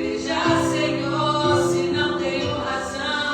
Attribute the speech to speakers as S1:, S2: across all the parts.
S1: Veja, Senhor, se não tenho razão.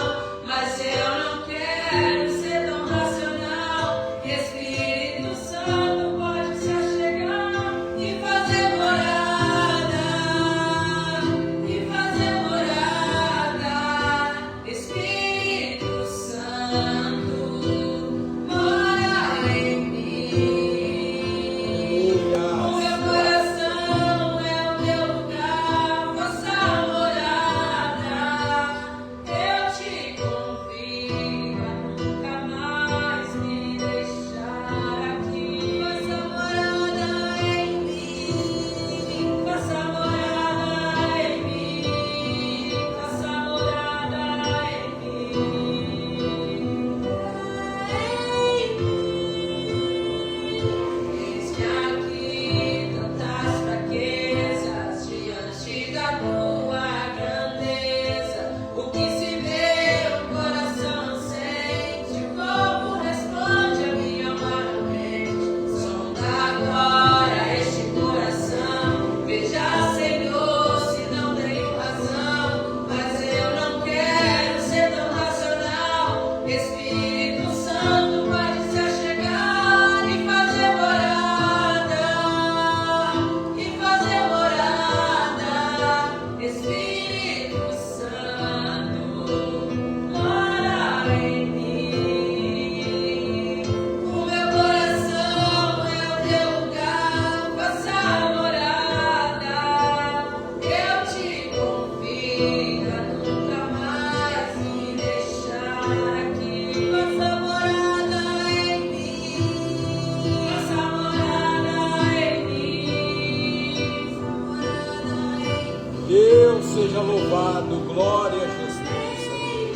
S1: Deus seja louvado, glória a Jesus.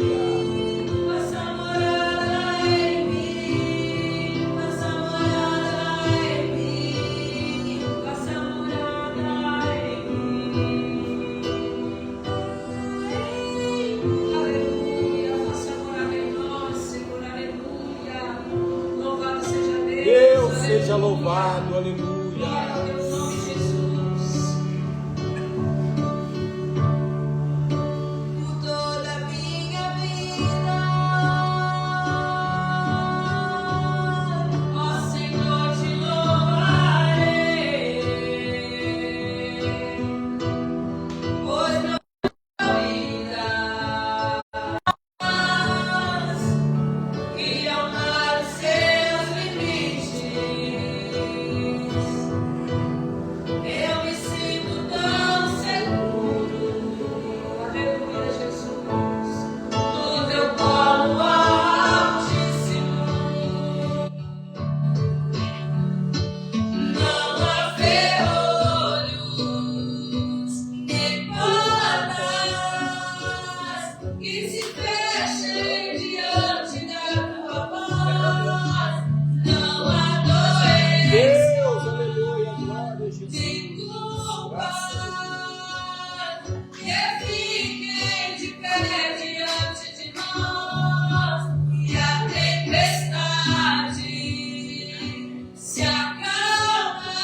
S1: Aleluia.
S2: Faça morada em mim, faça morada em mim, faça morada em mim. Aleluia, faça morada em nós, Senhor, aleluia. Louvado seja Deus.
S1: Deus seja louvado, aleluia.
S2: Teu nome, Jesus. Por toda a minha vida, ó Senhor, te louvarei, pois não vida e amar os seus limites. Eu me sinto tão seguro, aleluia, Jesus, no teu colo altíssimo. Não há ferrolhos nem portas que se fechem diante da tua voz. Não há doença
S1: Deus, aleluia, glória a Jesus.
S2: nem culpa que fiquem de pé diante de nós, e a tempestade se acalma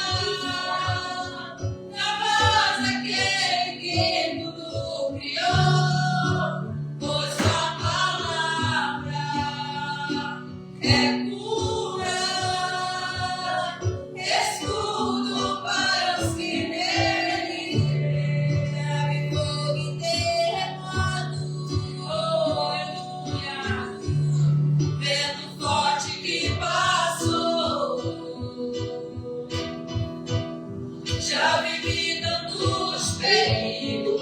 S2: na voz daquele que tudo criou, pois sua palavra é cura, escudo para os que nele creem. Ave fogo e terremoto, aleluia, vento forte que passou. Já vivi tantos perigos,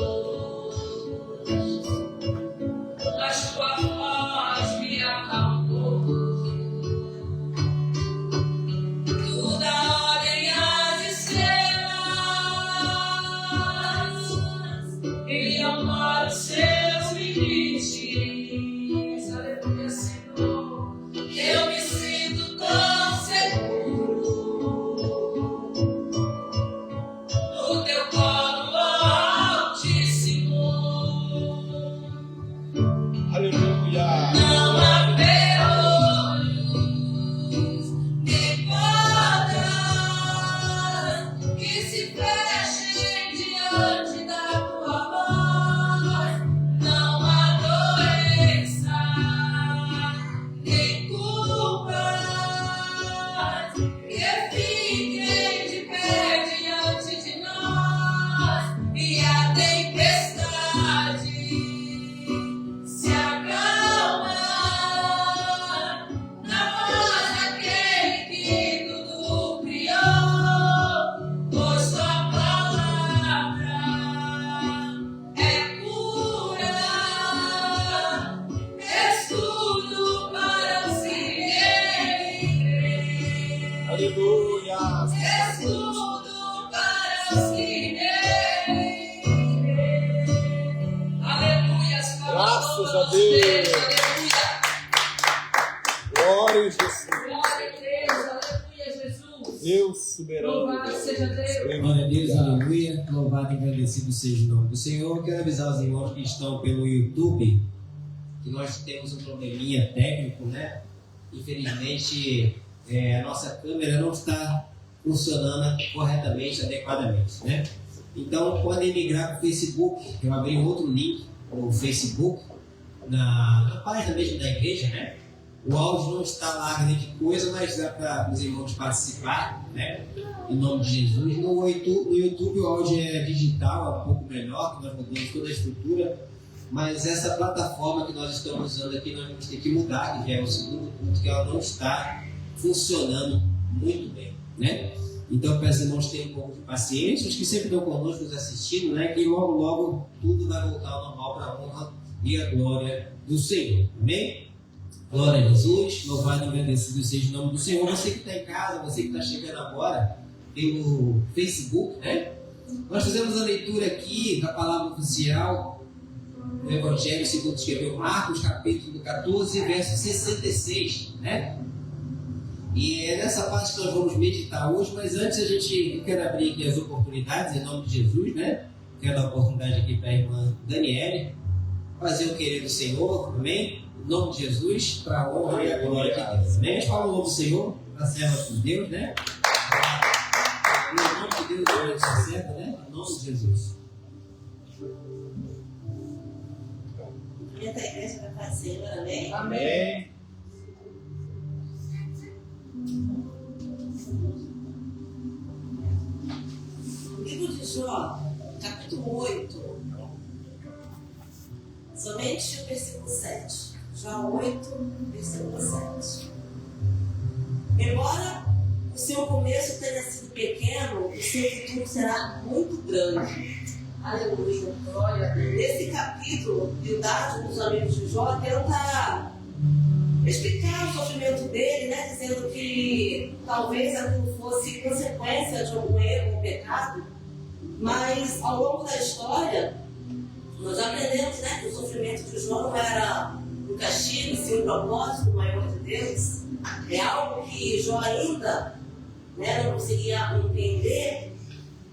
S2: mas tua voz me acalmou. Tu dá ordem às estrelas e amar os seus limites. Aleluia, Senhor. Eu me sinto tão seguro no teu colo altíssimo.
S1: Aleluia.
S2: Não há ferrolhos nem portas que se fechem diante da tua voz. Não há doença nem culpa que fiquem de pé diante de nós, e a tempestade se acalma na voz daquele que tudo criou, pois sua palavra é cura, escudo para os que nele creem.
S1: Aleluia.
S2: Escudo para os que nele creem. Aleluia.
S1: Graças a Deus. Glória a Jesus.
S2: Glória a Deus. Aleluia, Jesus.
S1: Deus soberano.
S2: Louvado seja Deus.
S3: Glória a Deus, aleluia. Louvado e agradecido seja o nome do Senhor. Quero avisar os irmãos que estão pelo YouTube que nós temos um probleminha técnico, né? Infelizmente, a nossa câmera não está funcionando corretamente, adequadamente, né? Então, podem migrar para o Facebook. Eu abri outro link no Facebook, na página mesmo da igreja, né? O áudio não está lá grande coisa, mas dá para os irmãos participar, né? Em nome de Jesus. No YouTube o áudio é digital, é um pouco melhor, que nós mudamos toda a estrutura, mas essa plataforma que nós estamos usando aqui, nós vamos ter que mudar, que já é o segundo ponto, que ela não está funcionando muito bem, né? Então, para os irmãos terem um pouco de paciência, os que sempre estão conosco nos assistindo, né? Que logo tudo vai voltar ao normal para a honra e a glória do Senhor, amém? Glória a Jesus, louvado e agradecido seja o nome do Senhor. Você que está em casa, você que está chegando agora pelo Facebook, né? Nós fizemos a leitura aqui da palavra oficial do Evangelho segundo escreveu Marcos, capítulo 14, verso 66, né? E é nessa parte que nós vamos meditar hoje, mas antes eu quero abrir aqui as oportunidades em nome de Jesus, né? Quero dar a oportunidade aqui para a irmã Daniele fazer o querer do Senhor, amém? Em nome de Jesus, para a honra e a glória de Deus. Amém? A gente fala o nome do Senhor, para a serva de Deus, né? Em nome de Deus, Deus está certo, né? Em nome de Jesus.
S2: A igreja vai fazer, amém?
S1: Amém.
S2: Livro de Jó, capítulo 8, somente o versículo 7. Jó 8, versículo 7. Embora o seu começo tenha sido pequeno, o seu futuro será muito grande. Aleluia. Nesse capítulo, Bildade, um dos amigos de Jó, tenta explicar o sofrimento dele, né, dizendo que talvez aquilo fosse consequência de algum erro ou pecado, mas ao longo da história, nós aprendemos, né, que o sofrimento de Jó não era um castigo, sim um propósito maior de Deus. É algo que Jó ainda, né, não conseguia entender.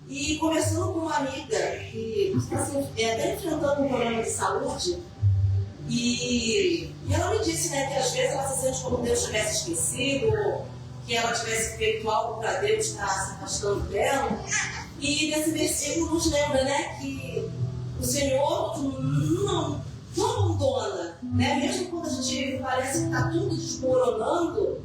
S2: E conversando com uma amiga que assim, até enfrentando um problema de saúde, e ela me disse, né, que às vezes ela se sente como Deus tivesse esquecido, que ela tivesse feito algo para Deus estar se afastando dela. E nesse versículo nos lembra, né, que o Senhor não abandona, né? Mesmo quando a gente parece que está tudo desmoronando,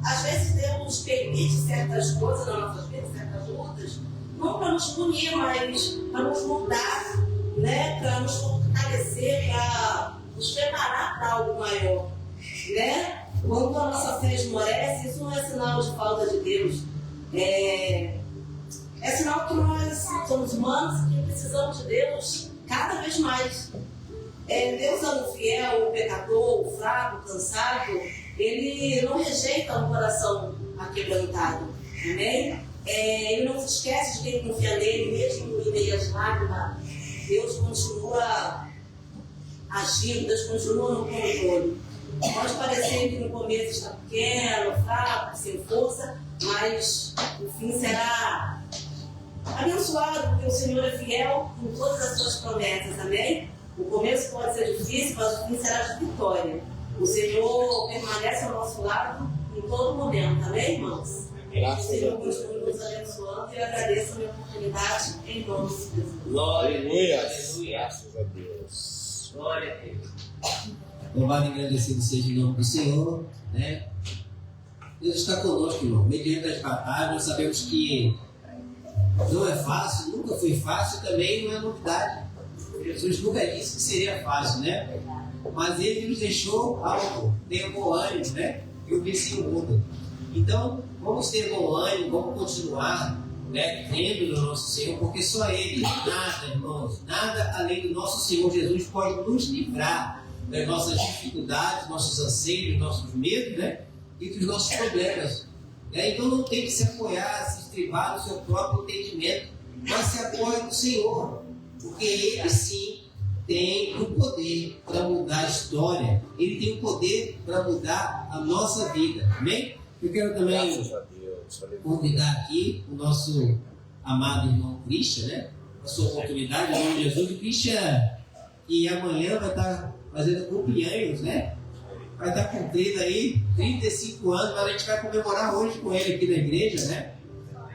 S2: às vezes Deus permite certas coisas nas nossas vidas, certas lutas, não para nos punir, mas para nos mudar, né? Para nos fortalecer, para nos preparar para algo maior, né? Quando a nossa fé esmorece, isso não é sinal de falta de Deus, é sinal que nós somos humanos e precisamos de Deus cada vez mais. Deus é o fiel, o pecador, o fraco, o cansado. Ele não rejeita um coração aquebrantado, amém? Ele não se esquece de quem confia nele, mesmo em meio às lágrimas. Deus continua agindo, Deus continua no controle. Pode parecer que no começo está pequeno, fraco, sem força, mas o fim será abençoado, porque o Senhor é fiel em todas as suas promessas, amém? O começo pode ser difícil, mas o fim será de vitória. O Senhor permanece ao nosso lado em todo momento, amém, irmãos?
S1: Graças
S2: o Senhor
S1: a Deus.
S2: continua nos abençoando e eu agradeço a minha oportunidade em nome de Jesus.
S3: Glória a Deus.
S1: Aleluia. Graças a Deus.
S3: Glória a Deus. Louvado e agradecido seja o nome do Senhor, né? Deus está conosco, irmão. Mediante as batalhas, nós sabemos que não é fácil, nunca foi fácil, também não é novidade. Jesus nunca disse que seria fácil, né? Mas Ele nos deixou algo, ter bom ânimo, né? E o vizinho muda. Então, vamos ter bom ânimo, vamos continuar, né, crendo no nosso Senhor, porque só Ele, nada, irmãos, nada além do nosso Senhor Jesus pode nos livrar das nossas dificuldades, nossos anseios, nossos medos, né? E dos nossos problemas. Então não tem que se apoiar, se estribar no seu próprio entendimento, mas se apoia no Senhor, porque Ele sim tem o poder para mudar a história, Ele tem o poder para mudar a nossa vida, amém? Eu quero também
S1: Graças a Deus. Aleluia.
S3: convidar aqui o nosso amado irmão Christian, né? A sua oportunidade, em nome de Jesus. O Christian, que amanhã vai estar fazendo cumpleaños, né? Vai estar cumprindo aí 35 anos, mas a gente vai comemorar hoje com ele aqui na igreja, né?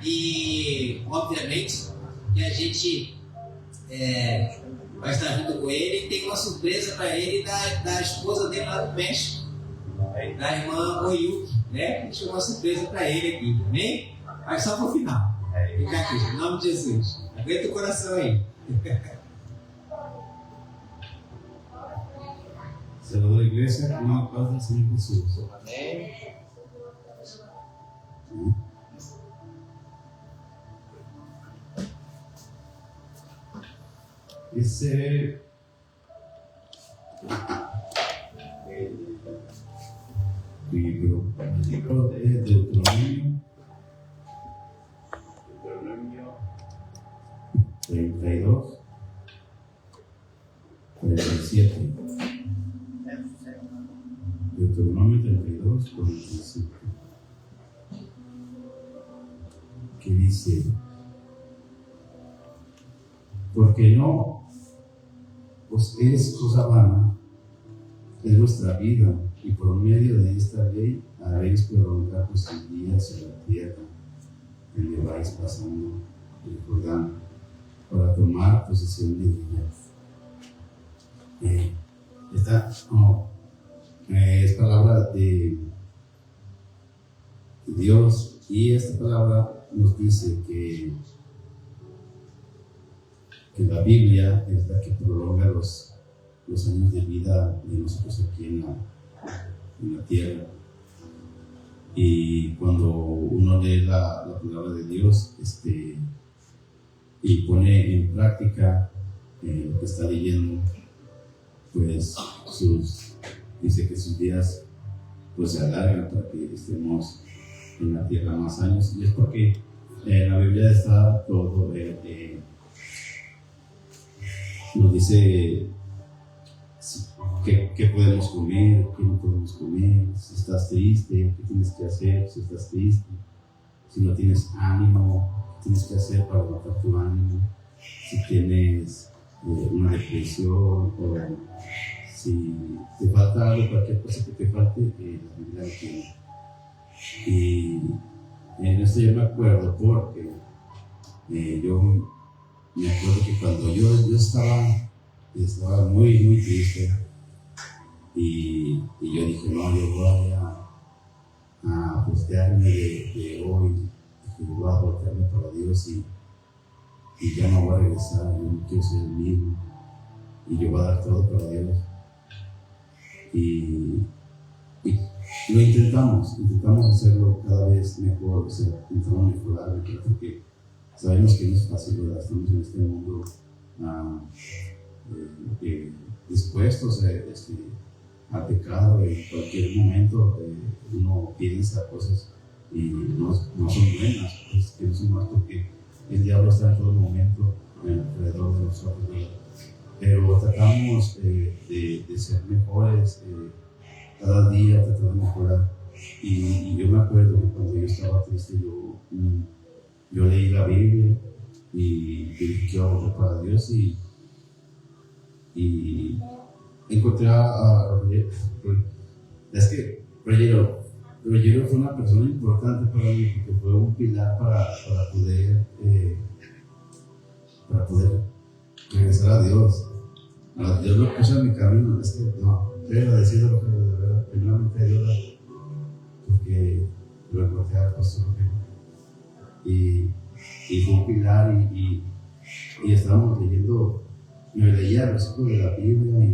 S3: E, obviamente, que a gente vai estar junto com ele e tem uma surpresa para ele da esposa dele lá do México, da irmã Oyuki, né? A gente tem uma surpresa para ele aqui, amém? Mas só pro final. Fica aqui, em nome de Jesus. Aguenta o coração aí.
S4: Senhor da igreja, com a paz do Senhor Jesus.
S1: Amém.
S4: Esse é livro de Deuteronômio, 32, 37. Deuteronomio 32, 45. Que dice: porque no os es cosa vana, es vuestra vida, y por medio de esta ley haréis prolongar vuestros días en la tierra que lleváis pasando el Jordán para tomar posesión de ella. Es palabra de Dios, y esta palabra nos dice que la Biblia es la que prolonga los años de vida de nosotros aquí en la tierra. Y cuando uno lee la palabra de Dios y pone en práctica lo que está leyendo, pues dice que sus días pues se alargan para que estemos en la tierra más años. Y es porque en la Biblia está todo, nos dice qué podemos comer, qué no podemos comer, si estás triste, qué tienes que hacer si estás triste, si no tienes ánimo, qué tienes que hacer para levantar tu ánimo, si tienes una depresión, o si te falta algo, cualquier cosa que te falte, la Biblia lo tiene. Y en esto yo me acuerdo porque yo me acuerdo que cuando yo estaba muy, muy triste, y yo dije, no, yo voy a postearme de hoy, dije, yo voy a voltearme para Dios y ya no voy a regresar, yo no quiero ser el mismo, y yo voy a dar todo para Dios. Y lo intentamos hacerlo cada vez mejor, intentamos mejorar, porque sabemos que no es fácil, ¿verdad? Estamos en este mundo dispuestos al pecado. En cualquier momento uno piensa cosas y no son buenas, cosas que no son buenas, porque el diablo está en todo momento alrededor de nosotros, ¿verdad? Pero tratamos de ser mejores cada día, tratar de mejorar. Y yo me acuerdo que cuando yo estaba triste, yo leí la Biblia y dije que iba a volver para Dios, y encontré a Roger. Es que Roger fue una persona importante para mí, porque fue un pilar para poder regresar a Dios. Dios lo puso en mi camino. Estoy agradecido, de verdad, primeramente a Dios, porque lo encontré al pastor Roger. Y fue un pilar, y estábamos leyendo, me leía el versículo de la Biblia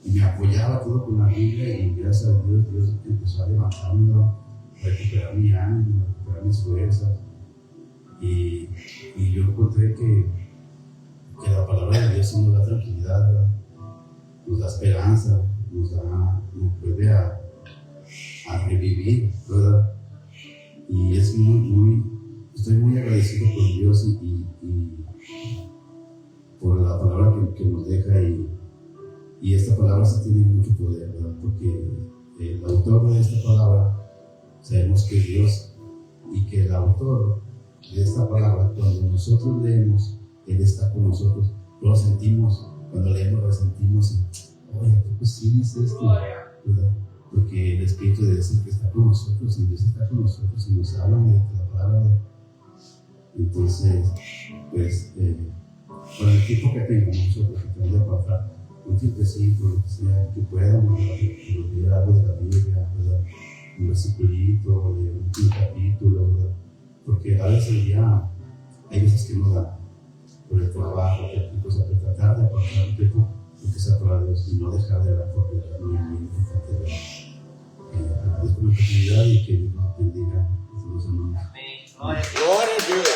S4: y me apoyaba todo con la Biblia, y gracias a Dios empezó a levantarme, a recuperar mi ánimo, a recuperar mis fuerzas, y yo encontré que la palabra de Dios nos da tranquilidad, ¿verdad? Nos da esperanza, nos vuelve a revivir, ¿verdad? Y es estoy muy agradecido por Dios y por la palabra que nos deja, y esta palabra sí tiene mucho poder, ¿verdad? Porque el autor de esta palabra, sabemos que es Dios, y que el autor de esta palabra, cuando nosotros leemos, Él está con nosotros. Lo sentimos, cuando leemos lo sentimos, oye, pues sí es esto, ¿verdad? Porque el Espíritu de Dios es el que está con nosotros, y Dios está con nosotros y nos habla mediante la palabra. Entonces, pues, con el tiempo que tengamos nosotros, que tenemos de pasar un tiempecito, lo que sea, que podamos leer algo de la Biblia, ¿verdad? Un versículito, leer un capítulo, ¿verdad? Porque a veces ya hay veces que no da por el trabajo, pero tratar de apartar un tiempo que sea para Dios y no dejar de hablar, porque es muy importante, ¿verdad? Es una oportunidad, y que Dios nos bendiga a todos los hermanos.
S1: Glória a Deus.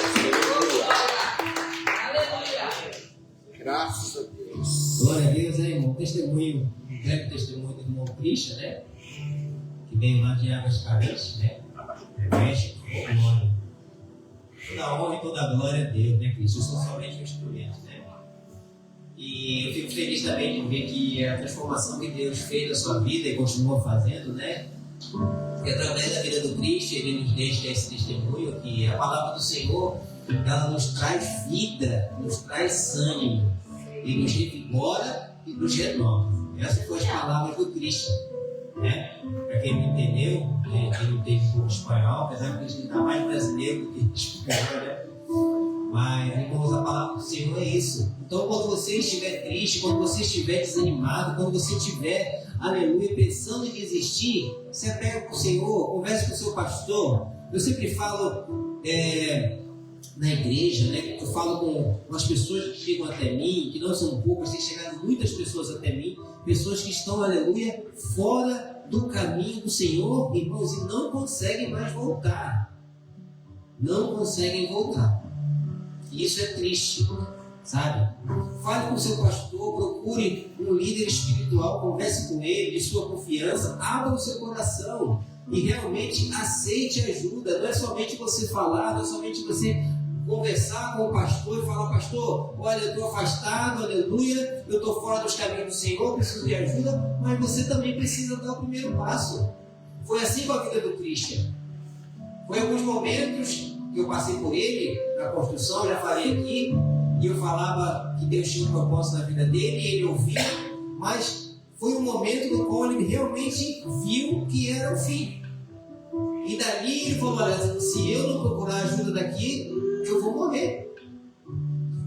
S1: Graças a Deus.
S3: Glória a Deus, irmão. Testemunho, um breve testemunho do irmão Christian, né? Que veio lá de Águas Calientes, né? México, Colônia. Toda honra e toda glória a Deus, né, Cristo? Eu sou somente um instrumento, né? E eu fico feliz também de ver que a transformação que Deus fez na sua vida e continua fazendo, né? Que através da vida do Cristo, Ele nos deixa esse testemunho que a palavra do Senhor, ela nos traz vida, nos traz ânimo, e nos revigora e nos renova. Essas foram as palavras do Cristo, né? Para quem não entendeu, quem não entende um pouco espanhol, apesar que a gente está mais brasileiro do que espanhol, né? Mas, irmãos, a palavra do Senhor é isso. Então, quando você estiver triste, quando você estiver desanimado, quando você estiver, aleluia, pensando em desistir, se apega com o Senhor, converse com o seu pastor. Eu sempre falo na igreja, né? Eu falo com as pessoas que chegam até mim, que não são poucas, tem chegado muitas pessoas até mim, pessoas que estão, aleluia, fora do caminho do Senhor, irmãos, e não conseguem mais voltar. Não conseguem voltar. E isso é triste, sabe? Fale com o seu pastor, procure um líder espiritual, converse com ele, de sua confiança, abra o seu coração e realmente aceite ajuda. Não é somente você falar, não é somente você conversar com o pastor e falar: pastor, olha, eu estou afastado, aleluia, eu estou fora dos caminhos do Senhor, preciso de ajuda, mas você também precisa dar o primeiro passo. Foi assim com a vida do Christian. Foi alguns momentos que eu passei por ele na construção, já falei aqui, e eu falava que Deus tinha um propósito na vida dele, e ele ouvia, mas foi um momento no qual ele realmente viu que era o fim. E dali ele falou: olha, se eu não procurar ajuda daqui, eu vou morrer.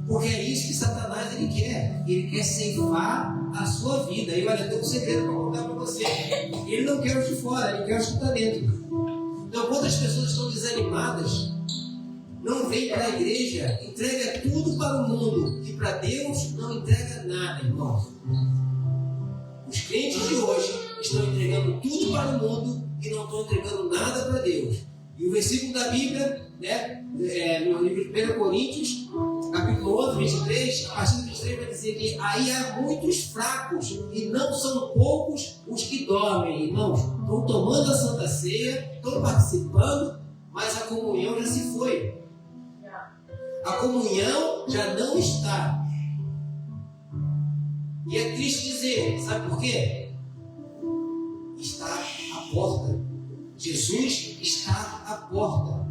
S3: Porque é isso que Satanás ele quer ceifar a sua vida. E olha, tem um segredo para contar para você. Ele não quer os de fora, ele quer os que estão dentro. Então, quando as pessoas estão desanimadas, não vem para a igreja, entrega tudo para o mundo, e para Deus não entrega nada, irmãos. Os crentes de hoje estão entregando tudo para o mundo e não estão entregando nada para Deus. E o versículo da Bíblia, né, no livro de 1 Coríntios, capítulo 11, 23, a partir do 23 vai dizer que aí há muitos fracos e não são poucos os que dormem, irmãos. Estão tomando a Santa Ceia, estão participando, mas a comunhão já se foi. A comunhão já não está. E é triste dizer, sabe por quê? Está à porta. Jesus está à porta.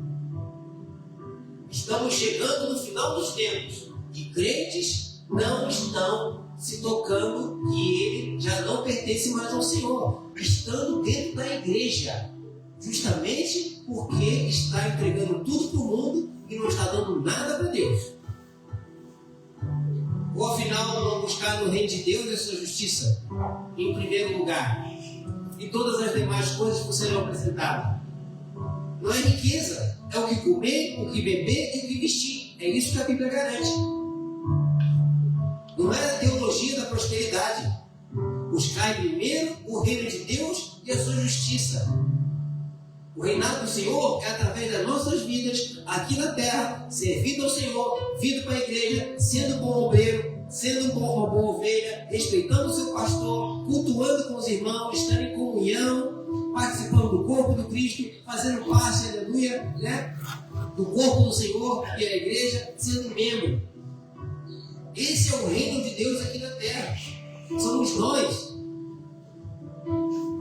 S3: Estamos chegando no final dos tempos e crentes não estão se tocando que ele já não pertence mais ao Senhor, estando dentro da igreja, justamente porque está entregando tudo para o mundo e não está dando nada para Deus. Ou afinal não buscar no reino de Deus e a sua justiça em primeiro lugar, e todas as demais coisas que serão acrescentadas. Não é riqueza, é o que comer, o que beber e o que vestir. É isso que a Bíblia garante. Não é a teologia da prosperidade. Buscar primeiro o reino de Deus e a sua justiça. O reinado do Senhor é através das nossas vidas aqui na terra, servindo ao Senhor, vindo para a igreja, sendo bom obreiro, sendo uma boa ovelha, respeitando o seu pastor, cultuando com os irmãos, estando em comunhão, participando do corpo do Cristo, fazendo parte, aleluia, né, do corpo do Senhor, que é a igreja, sendo membro. Esse é o reino de Deus aqui na terra. Somos nós,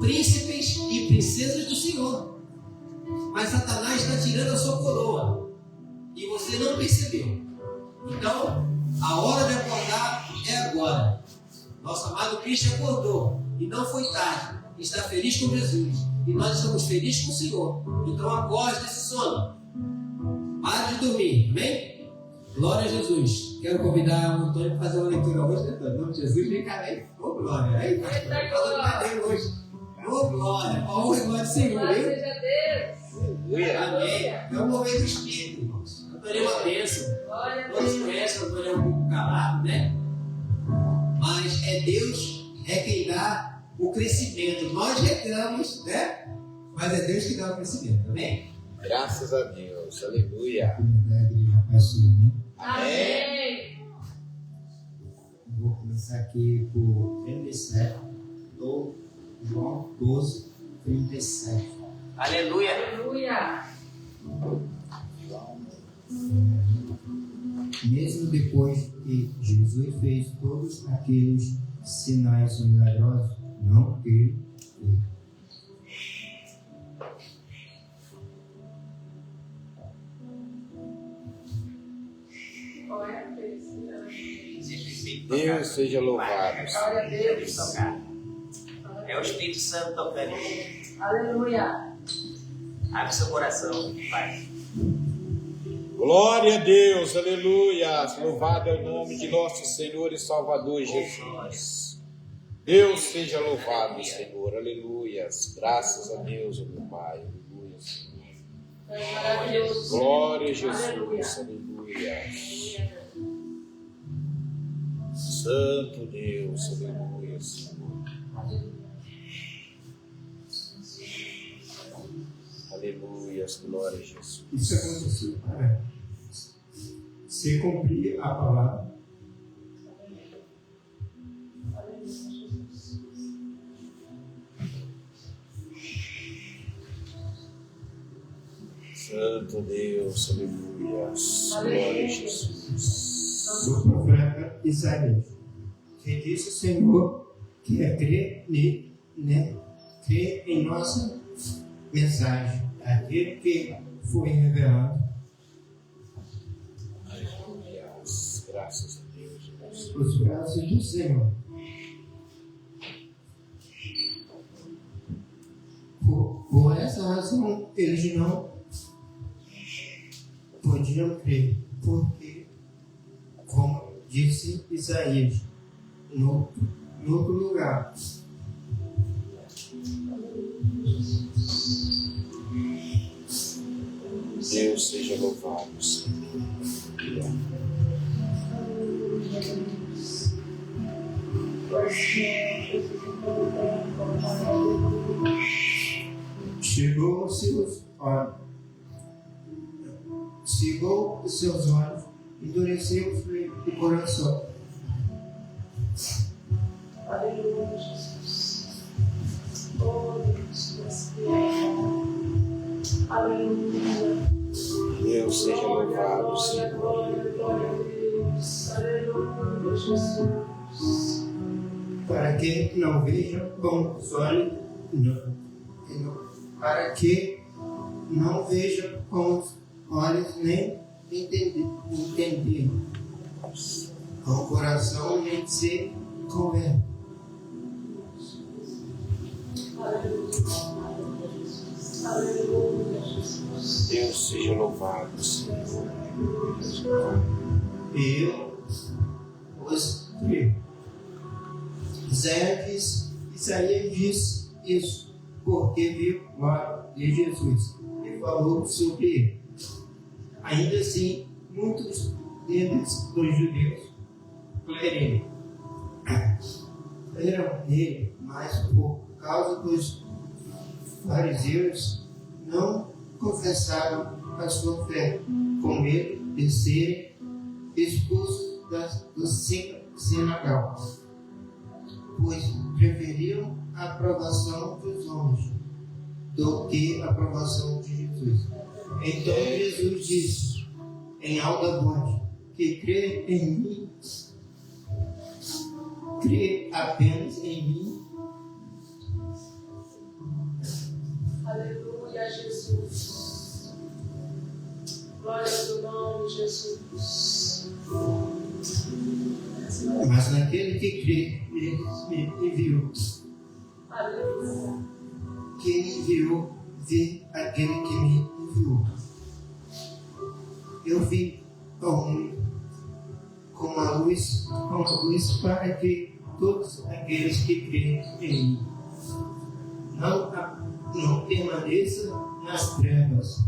S3: príncipes e princesas do Senhor. Mas Satanás está tirando a sua coroa e você não percebeu. Então, a hora de acordar é agora. Nosso amado Cristo acordou e não foi tarde. Está feliz com Jesus e nós estamos felizes com o Senhor. Então acorde desse sono. Pare de dormir, amém? Glória a Jesus. Quero convidar o Antônio para fazer uma leitura hoje, né, Antônio? Em nome de Jesus, vem cá, aí. Ô, glória. Aí, pastor, falando dele hoje. Ô, glória. Ó, o glória do Senhor, viu? Amém. É um momento do Espírito, irmãos. Antônio é uma bênção. Todos conhecem, o Antônio é um pouco calado, né? Mas é Deus quem dá o crescimento. Nós reclamamos, né? Mas é Deus que dá o crescimento, amém?
S1: Graças a Deus, aleluia.
S2: Amém.
S3: Vou começar aqui por 37, do João 12, 37. Aleluia.
S2: Aleluia.
S5: Mesmo depois que Jesus fez todos aqueles sinais milagrosos, não creio nele.
S1: Deus seja louvado.
S6: Glória a Deus.
S7: É o Espírito Santo tocando.
S6: Aleluia.
S7: Abre seu coração, Pai.
S1: Glória a Deus, aleluia. Louvado é o nome de nosso Senhor e Salvador Jesus. Deus seja louvado, Senhor, aleluia. Graças a Deus, meu Pai, aleluia, Senhor. Glória a Jesus, aleluia. Santo Deus, aleluia, Senhor. Aleluia, glória a Jesus.
S5: Isso aconteceu para se cumprir a palavra.
S1: Santo Deus, aleluia, glória a Jesus.
S5: Do profeta Isaías, que disse o Senhor que é crer nele, né? Crer em nossa mensagem, aquele que foi revelado.
S1: Aleluia, graças a Deus, Jesus.
S5: Os braços do Senhor. Por essa razão, eles não podiam crer, porque, como disse Isaías, no outro lugar,
S1: Deus seja louvado, Senhor.
S5: chegou os seus olhos, cegou os seus olhos, endureceu o coração.
S6: Aleluia, Jesus. Oh, Deus, aleluia.
S1: Deus seja louvado, Senhor.
S6: Glória, glória a Deus. Aleluia, Jesus.
S5: Para que não vejam com os olhos, para que não vejam com os olhos nem entender, com o coração nem se converte.
S6: Aleluia, Jesus.
S1: Deus seja louvado, Senhor.
S5: E eu os creio. Isaías diz isso porque viu a glória de Jesus e falou sobre ele. Ainda assim, muitos deles, dos judeus, creram nele, mas por causa dos fariseus não confessaram a sua fé, com medo de serem expulsos do sinagoga, pois preferiam a aprovação dos homens do que a aprovação de Jesus. Então Jesus disse em alta voz que crê em mim, crê apenas em mim.
S6: Aleluia, Jesus. Glória ao teu nome, Jesus.
S5: Mas naquele que crê, ele me enviou.
S6: Aleluia.
S5: Quem me enviou, vê aquele que me enviou. Eu vim ao mundo como a luz para que todos aqueles que creem em mim não permaneçam nas trevas.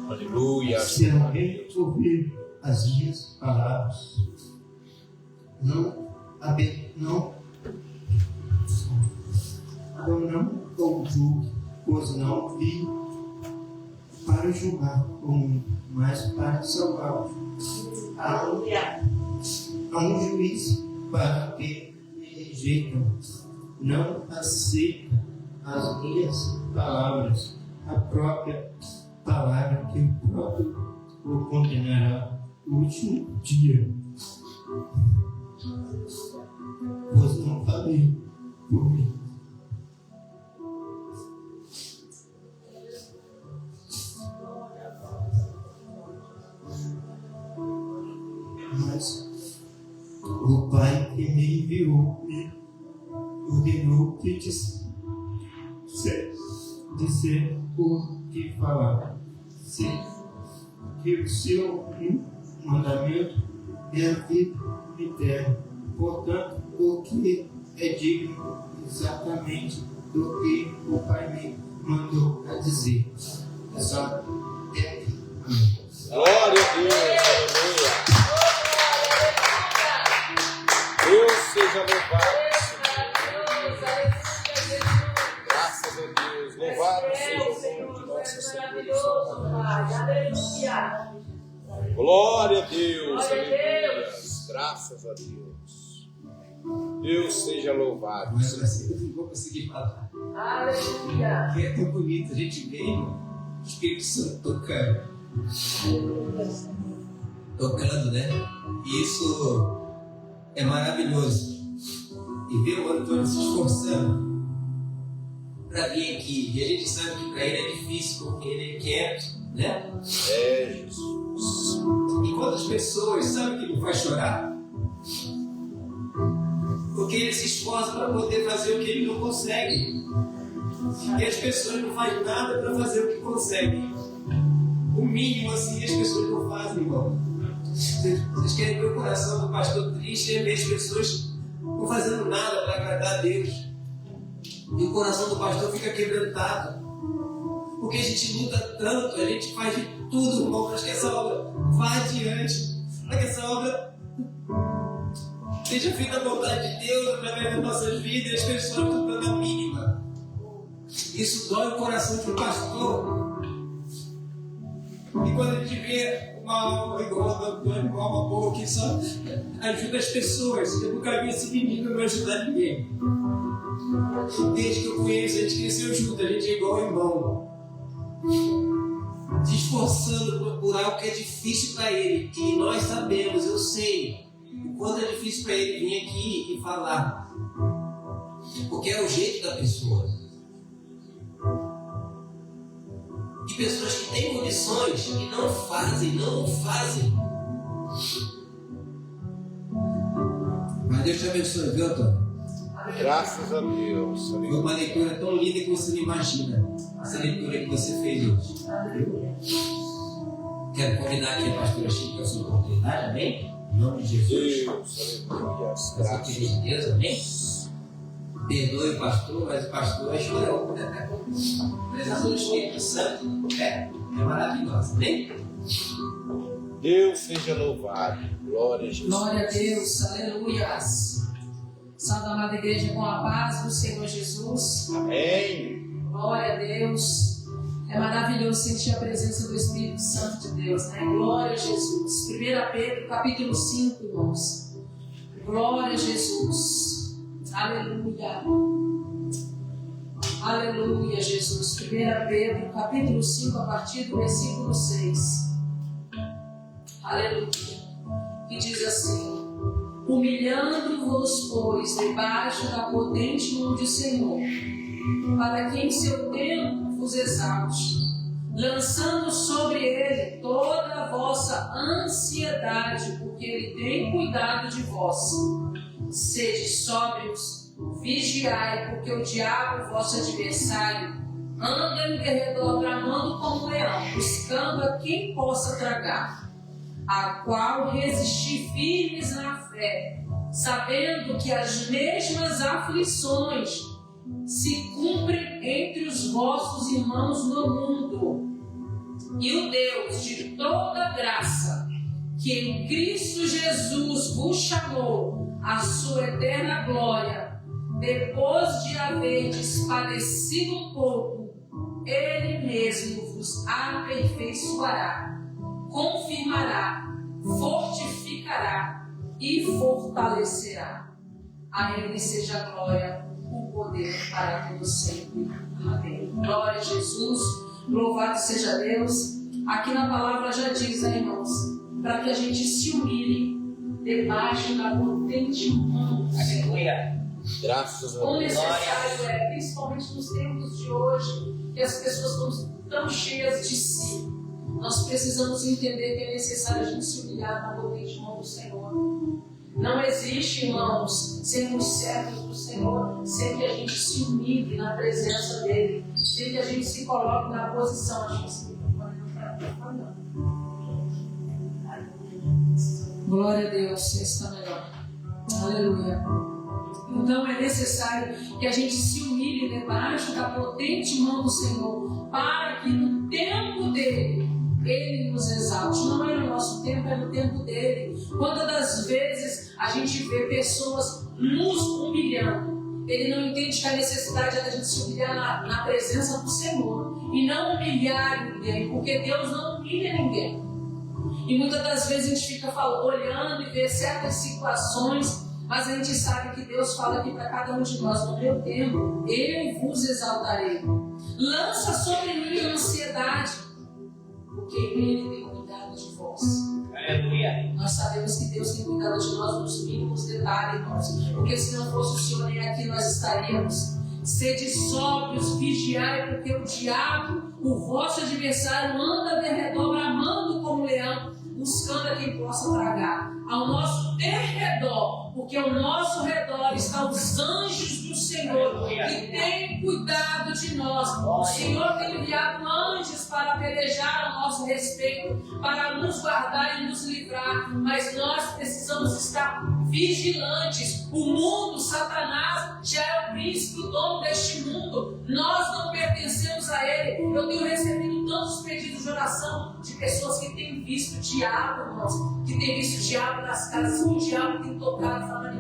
S1: Aleluia.
S5: Se alguém ouvir as minhas palavras, não o julgue, pois não vim para julgar o mundo, mas para salvá-lo. Há um juiz para que me rejeitam, não aceitam as minhas palavras, a própria palavra que o próprio o condenará no último dia. Pois não falei por mim. Mas o Pai que me enviou me ordenou que dizer o que falar. Que o seu mandamento é a vida eterna. Portanto, o que é digno exatamente do que o Pai me mandou a dizer. Só é.
S1: Glória a Deus, aleluia. Deus seja louvado. Graças a Deus, louvado seja o nome de nosso Senhor e Salvador. Glória a Deus, aleluia. Graças a Deus. Deus seja louvado.
S3: Mas assim eu não vou conseguir falar.
S6: Aleluia.
S3: Porque é tão bonito a gente ver o Espírito Santo tocando, né? E isso é maravilhoso. E ver o Antônio se esforçando para vir aqui. E a gente sabe que para ele é difícil, porque ele é quieto, né?
S1: É, Jesus.
S3: E quantas pessoas sabem que ele faz chorar? Porque ele se esforça para poder fazer o que ele não consegue. E as pessoas não fazem nada para fazer o que conseguem. O mínimo assim as pessoas não fazem, irmão. Vocês querem ver o coração do pastor triste e ver as pessoas não fazendo nada para agradar a Deus. E o coração do pastor fica quebrantado. Porque a gente luta tanto, a gente faz de tudo, irmão, para que essa obra vá adiante. Para que essa obra seja feita a vontade de Deus através das nossas vidas e as pessoas estão dando a mínima. Isso dói o coração do pastor. E quando a gente vê uma alma igual a Antônio, uma alma boa que só ajuda as pessoas, eu nunca vi esse menino não ajudar ninguém. Desde que eu conheço, a gente cresceu junto, a gente é igual irmão. Se esforçando por algo que é difícil para ele. E nós sabemos, eu sei, o quanto é difícil para ele vir aqui e falar. Porque é o jeito da pessoa. De pessoas que têm condições e não fazem. Mas Deus te abençoe, viu, Antônio?
S1: Graças a Deus.
S3: Foi uma leitura tão linda que você não imagina. Essa leitura que você fez hoje. Quero convidar aqui a pastora Chico para a sua oportunidade, amém? Em nome de Jesus.
S1: Deus, aleluia.
S3: Essa querida de Deus, amém? Perdoe o pastor, mas o pastor é chorão. A presença do Espírito Santo é maravilhosa, amém?
S1: Deus seja louvado. Glória a Jesus.
S6: Glória a Deus, aleluias. Salve a amada igreja com a paz do Senhor Jesus.
S1: Amém.
S6: Glória a Deus. É maravilhoso sentir a presença do Espírito Santo de Deus, né? Glória a Jesus. 1 Pedro, capítulo 5, irmãos. Glória a Jesus. Aleluia. Aleluia, Jesus. 1 Pedro, capítulo 5, a partir do versículo 6. Aleluia. Que diz assim: humilhando-vos, pois, debaixo da potente mão do Senhor, para que em seu tempo vos exalte, lançando sobre ele toda a vossa ansiedade, porque ele tem cuidado de vós. Sede sóbrios, vigiai, porque o diabo, vosso adversário, anda em derredor bramando como um leão, buscando a quem possa tragar, a qual resistir firmes na fé, sabendo que as mesmas aflições se cumprem entre os vossos irmãos no mundo. E o Deus de toda graça, que em Cristo Jesus vos chamou à sua eterna glória, depois de haverdes padecido um pouco, Ele mesmo vos aperfeiçoará, confirmará, fortificará e fortalecerá. A Ele seja a glória, o poder para todo sempre. Amém. Glória a Jesus, louvado seja Deus. Aqui na palavra já diz, né, irmãos, para que a gente se humilhe debaixo da potente mão do Senhor.
S7: Aleluia.
S1: Graças a
S6: Quão
S1: Deus.
S6: necessário é, principalmente nos tempos de hoje, que as pessoas estão tão cheias de si. Nós precisamos entender que é necessário a gente se humilhar na potente mão do Senhor. Não existe, irmãos, sermos servos do Senhor sem que a gente se humilhe na presença dEle, sem que a gente se coloque na posição. A gente se glória a Deus, está melhor. Aleluia. Então é necessário que a gente se humilhe debaixo da potente mão do Senhor, para que no tempo dele Ele nos exalte. Não é no nosso tempo, é no tempo dele. Quantas das vezes a gente vê pessoas nos humilhando? Ele não entende que a necessidade é da gente se humilhar na presença do Senhor e não humilhar ninguém, porque Deus não humilha ninguém. E muitas das vezes a gente fica olhando e vê certas situações, mas a gente sabe que Deus fala aqui para cada um de nós: no meu tempo eu vos exaltarei. Lança sobre mim a ansiedade, porque Ele tem cuidado de vós.
S7: Aleluia.
S6: Nós sabemos que Deus tem cuidado de nós nos mínimos detalhes, irmãos, porque se não fosse o Senhor, nem aqui nós estaríamos. Sede sóbrios, vigiai, porque o diabo, o vosso adversário, anda de redor, bramando como leão, buscando a quem possa tragar. Ao nosso derredor, porque ao nosso redor estão os anjos do Senhor, que têm cuidado de nós. O Senhor tem enviado anjos para pelejar a nosso respeito, para nos guardar e nos livrar, mas nós precisamos estar vigilantes. O mundo, Satanás, já é o príncipe, o dono deste mundo. Nós não pertencemos a ele. Eu tenho recebido tantos pedidos de oração de pessoas que têm visto o diabo, irmãos, que têm visto o diabo nas casas. O diabo tem tocado, falando: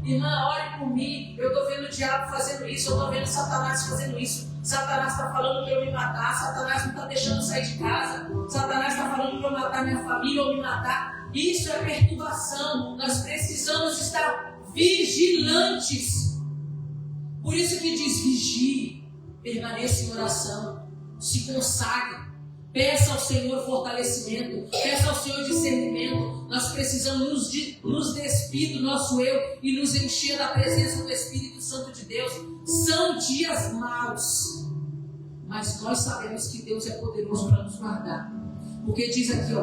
S6: irmã, ore por mim. Eu estou vendo o diabo fazendo isso, eu estou vendo Satanás fazendo isso. Satanás está falando para eu me matar, Satanás não está deixando eu sair de casa, Satanás está falando para eu matar minha família ou me matar. Isso é perturbação. Nós precisamos estar vigilantes. Por isso que diz: vigie, permaneça em oração, se consagre, peça ao Senhor fortalecimento, peça ao Senhor discernimento. Nós precisamos nos despir do nosso eu e nos encher da presença do Espírito Santo de Deus. São dias maus, mas nós sabemos que Deus é poderoso para nos guardar, porque diz aqui,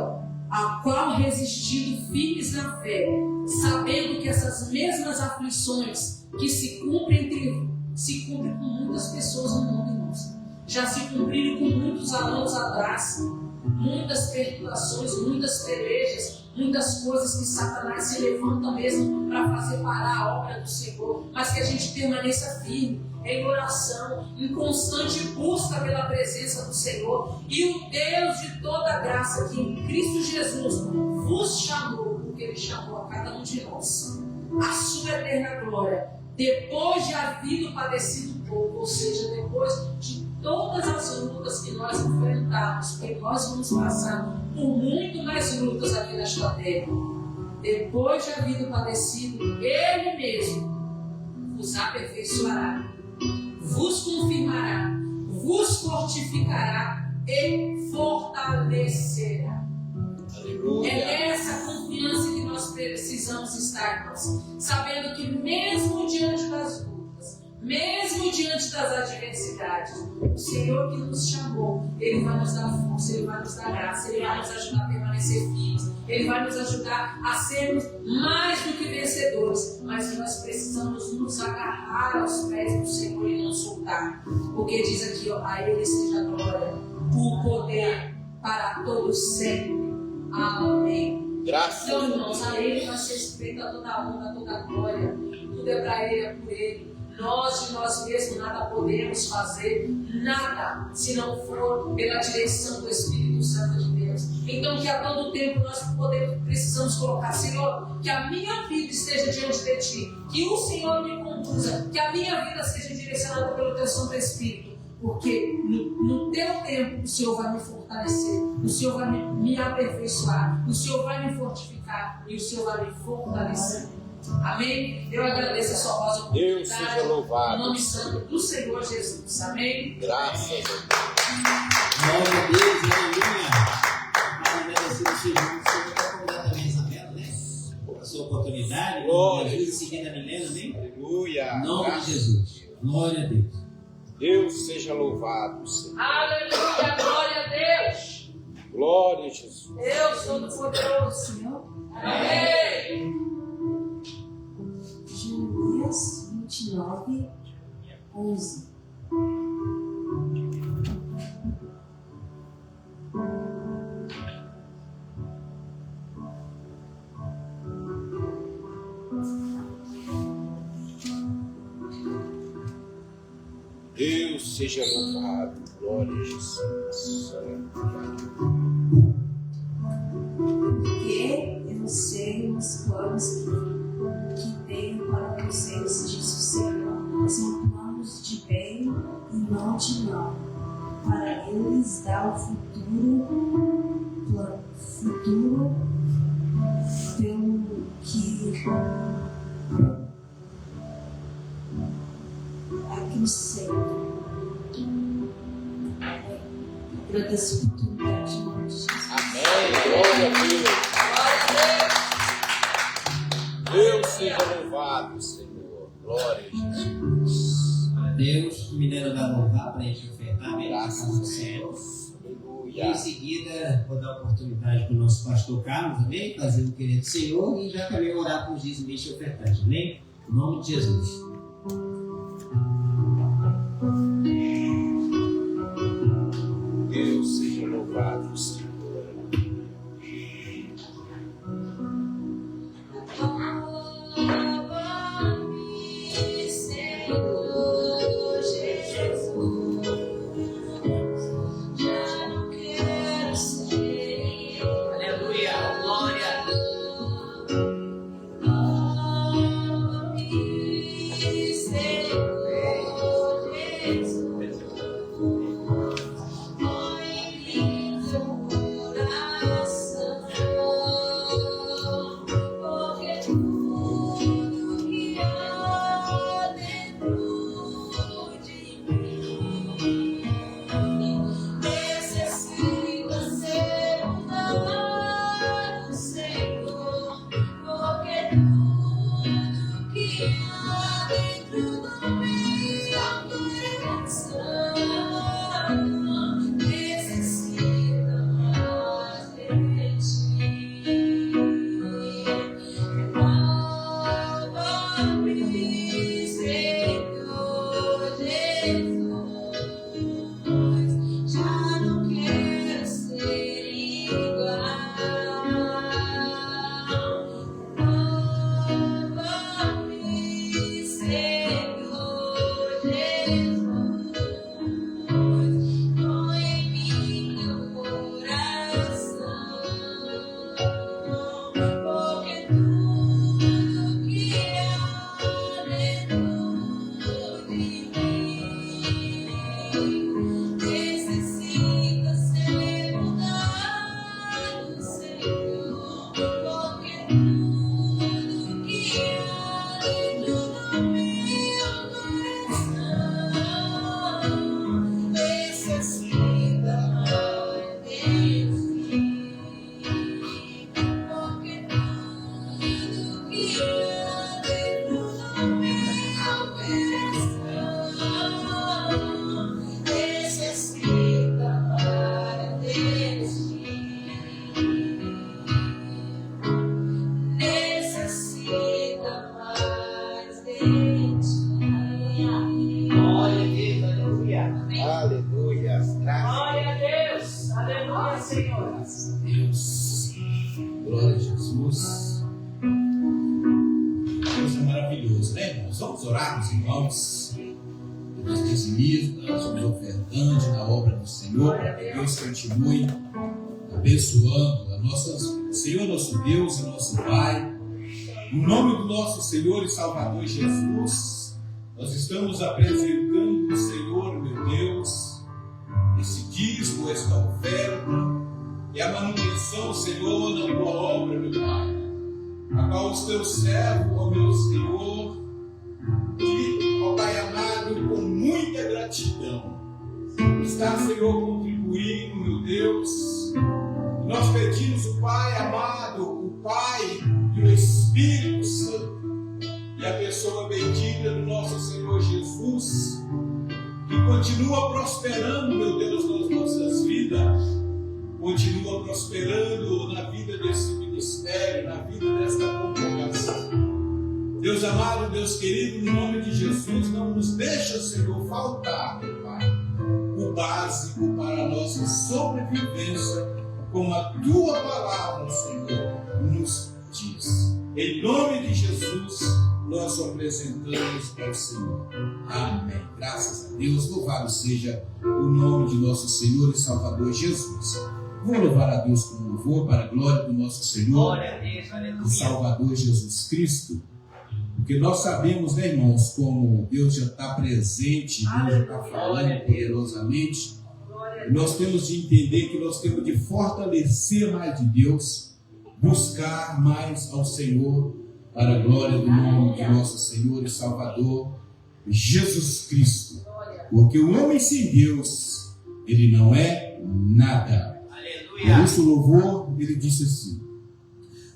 S6: a qual resistindo firmes na fé, sabendo que essas mesmas aflições que se cumprem com muitas pessoas no mundo, irmãos, já se cumpriram com muitos anos atrás. Muitas perturbações, muitas pelejas, muitas coisas que Satanás se levanta mesmo para fazer parar a obra do Senhor, mas que a gente permaneça firme em oração, em constante busca pela presença do Senhor. E o Deus de toda graça, que em Cristo Jesus vos chamou, porque Ele chamou a cada um de nós, a sua eterna glória, depois de havido padecido pouco, ou seja, depois de todas as lutas que nós enfrentamos, porque nós vamos passar por muito mais lutas aqui nesta terra. Depois de havido padecido, Ele mesmo vos aperfeiçoará, vos confirmará, vos fortificará e fortalecerá.
S1: Aleluia.
S6: É nessa confiança que nós precisamos estar, irmãos, sabendo que mesmo diante das lutas, mesmo diante das adversidades, o Senhor que nos chamou, Ele vai nos dar força, Ele vai nos dar graça, Ele vai nos ajudar a permanecer firmes, Ele vai nos ajudar a sermos mais do que vencedores. Mas nós precisamos nos agarrar aos pés do Senhor e não soltar, porque diz aqui, a Ele seja a glória, o poder para todos sempre. Amém.
S1: Graças
S6: Então,
S1: a
S6: irmãos,
S1: Deus.
S6: a Ele vai ser feita toda a honra, toda a glória. Tudo é para Ele, é por Ele. Nós de nós mesmos nada podemos fazer, nada, se não for pela direção do Espírito Santo de Deus. Então, que a todo tempo nós precisamos colocar: Senhor, que a minha vida esteja diante de Ti, que o Senhor me conduza, que a minha vida seja direcionada pelo Teu Santo Espírito. Porque no Teu tempo o Senhor vai me fortalecer, o Senhor vai me aperfeiçoar, o Senhor vai me fortificar e o Senhor vai me fortalecer. Amém? Eu agradeço a sua voz de
S1: Deus seja louvado.
S6: Em nome santo do Senhor Jesus. Amém?
S1: Graças a Deus.
S3: Glória a Deus, aleluia. Agradecido seja o Senhor para convidar também a Isabela, né? A sua oportunidade.
S1: Glória.
S3: Jesus em seguida a Milena, amém?
S1: Aleluia.
S3: Em nome
S1: Graças
S3: de Jesus. Glória a Deus.
S1: Deus seja louvado, Senhor.
S6: Aleluia, glória a Deus.
S1: Glória a Jesus.
S6: Deus Todo-Poderoso, Senhor. Amém.
S8: Jeremias 29, 11.
S1: Deus seja louvado. Glória a Jesus.
S8: Porque eu sei os planos que tenho para vocês, diz o Senhor. São planos de bem e não de mal, para eles dar o futuro pelo que acrescento. Agradeço a oportunidade, em nome de Jesus.
S1: Amém. Glória a Deus. Deus seja louvado, Senhor. Glória a Jesus.
S3: Deus, o menino vai louvar para a gente ofertar, amém?
S1: Graças
S3: Graças
S1: a
S3: ao Senhor.
S1: Deus.
S3: E em
S1: Aleluia.
S3: seguida, vou dar a oportunidade para o nosso pastor Carlos, amém? Fazer o querer do Senhor e já também orar com os dizimistas e ofertantes, amém? Em nome de Jesus.
S1: Deus seja louvado, Senhor.
S7: Aleluia, glória.
S4: Deus. Glória a Jesus. Deus é maravilhoso, né, irmãos? Vamos orar, meus irmãos. Nós dizimistas, os ofertantes na obra do Senhor, para que Deus continue abençoando a nossa, Senhor, nosso Deus e nosso Pai. No nome do nosso Senhor e Salvador Jesus, nós estamos apresentando, Senhor, meu Deus, esse dízimo, esta oferta e a manutenção, Senhor, da tua obra, meu Pai.
S1: a qual os teus servos, ó meu Senhor, e, ó Pai amado, com muita gratidão, está, Senhor, contribuindo, meu Deus. Nós pedimos, o Pai amado, o Pai e o Espírito Santo, e a pessoa bendita do nosso Senhor Jesus, que continua prosperando, meu Deus, nas nossas vidas, continua prosperando na vida desse ministério, na vida desta congregação. Deus amado, Deus querido, no nome de Jesus, não nos deixa, Senhor, faltar, meu Pai, o básico para a nossa sobrevivência, como a Tua palavra, Senhor, nos diz. Em nome de Jesus, nós o apresentamos ao Senhor. Amém. Graças a Deus, louvado seja o nome de nosso Senhor e Salvador Jesus. Vou louvar a Deus com louvor para a glória do nosso Senhor e Salvador Jesus Cristo. Porque nós sabemos, né, irmãos, como Deus já está presente, Deus já está falando poderosamente. Nós temos de entender que nós temos de fortalecer mais de Deus, buscar mais ao Senhor, para a glória do nome de nosso Senhor e Salvador Jesus Cristo. Porque o homem sem Deus, ele não é nada. Por isso o louvor, ele disse assim: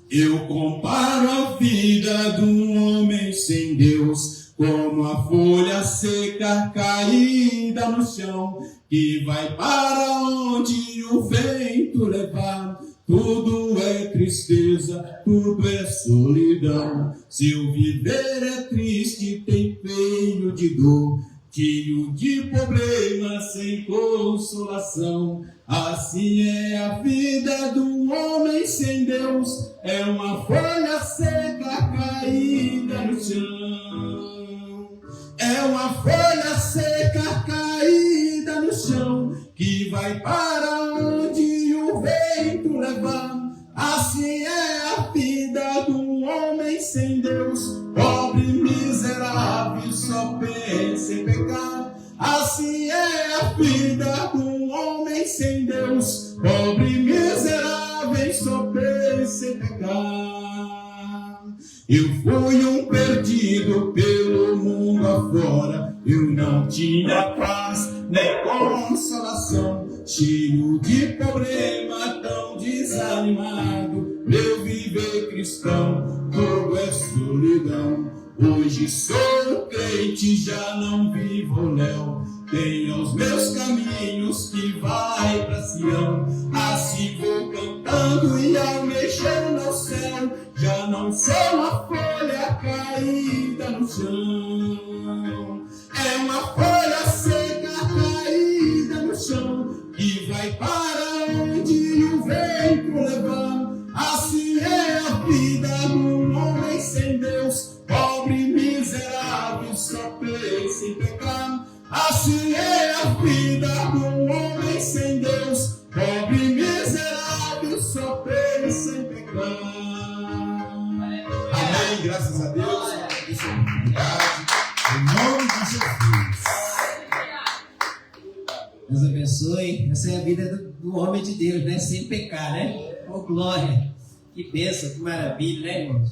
S1: eu comparo a vida de um homem sem Deus como a folha seca caída no chão, que vai para onde o vento levar. Tudo é tristeza, tudo é solidão. Seu viver é triste, tem feio de dor, cheio de problemas sem consolação. Assim é a vida de um homem sem Deus, é uma folha seca caída no chão. É uma folha seca caída no chão, que vai para onde o vento levar. Assim é a vida de um homem sem Deus, pobre, miserável, só pensa em pecar. Assim é a vida de um homem sem Deus, pobre, miserável, só pensa em pecar. Eu fui um perdido pelo mundo afora, eu não tinha paz nem consolação, cheio de problema, tão desanimado. Meu viver cristão, tudo é solidão. Hoje sou crente, já não vivo léu. Tenho os meus caminhos que vai pra Sião. Assim vou cantando e almejando ao céu. Já não sou uma folha caída no chão. É uma folha seca caída no chão, que vai para onde o vento levar. Assim é a vida de um homem sem Deus, pobre, miserável, só pensa em pecar. Assim é a vida de um homem sem Deus, pobre, miserável, só pensa em pecar. Amém, graças a Deus. Isso é verdade. Em nome de Jesus.
S3: Deus abençoe. Essa é a vida do homem de Deus, né? Sem pecar, né? Oh, glória. Que bênção, que maravilha, né, irmãos?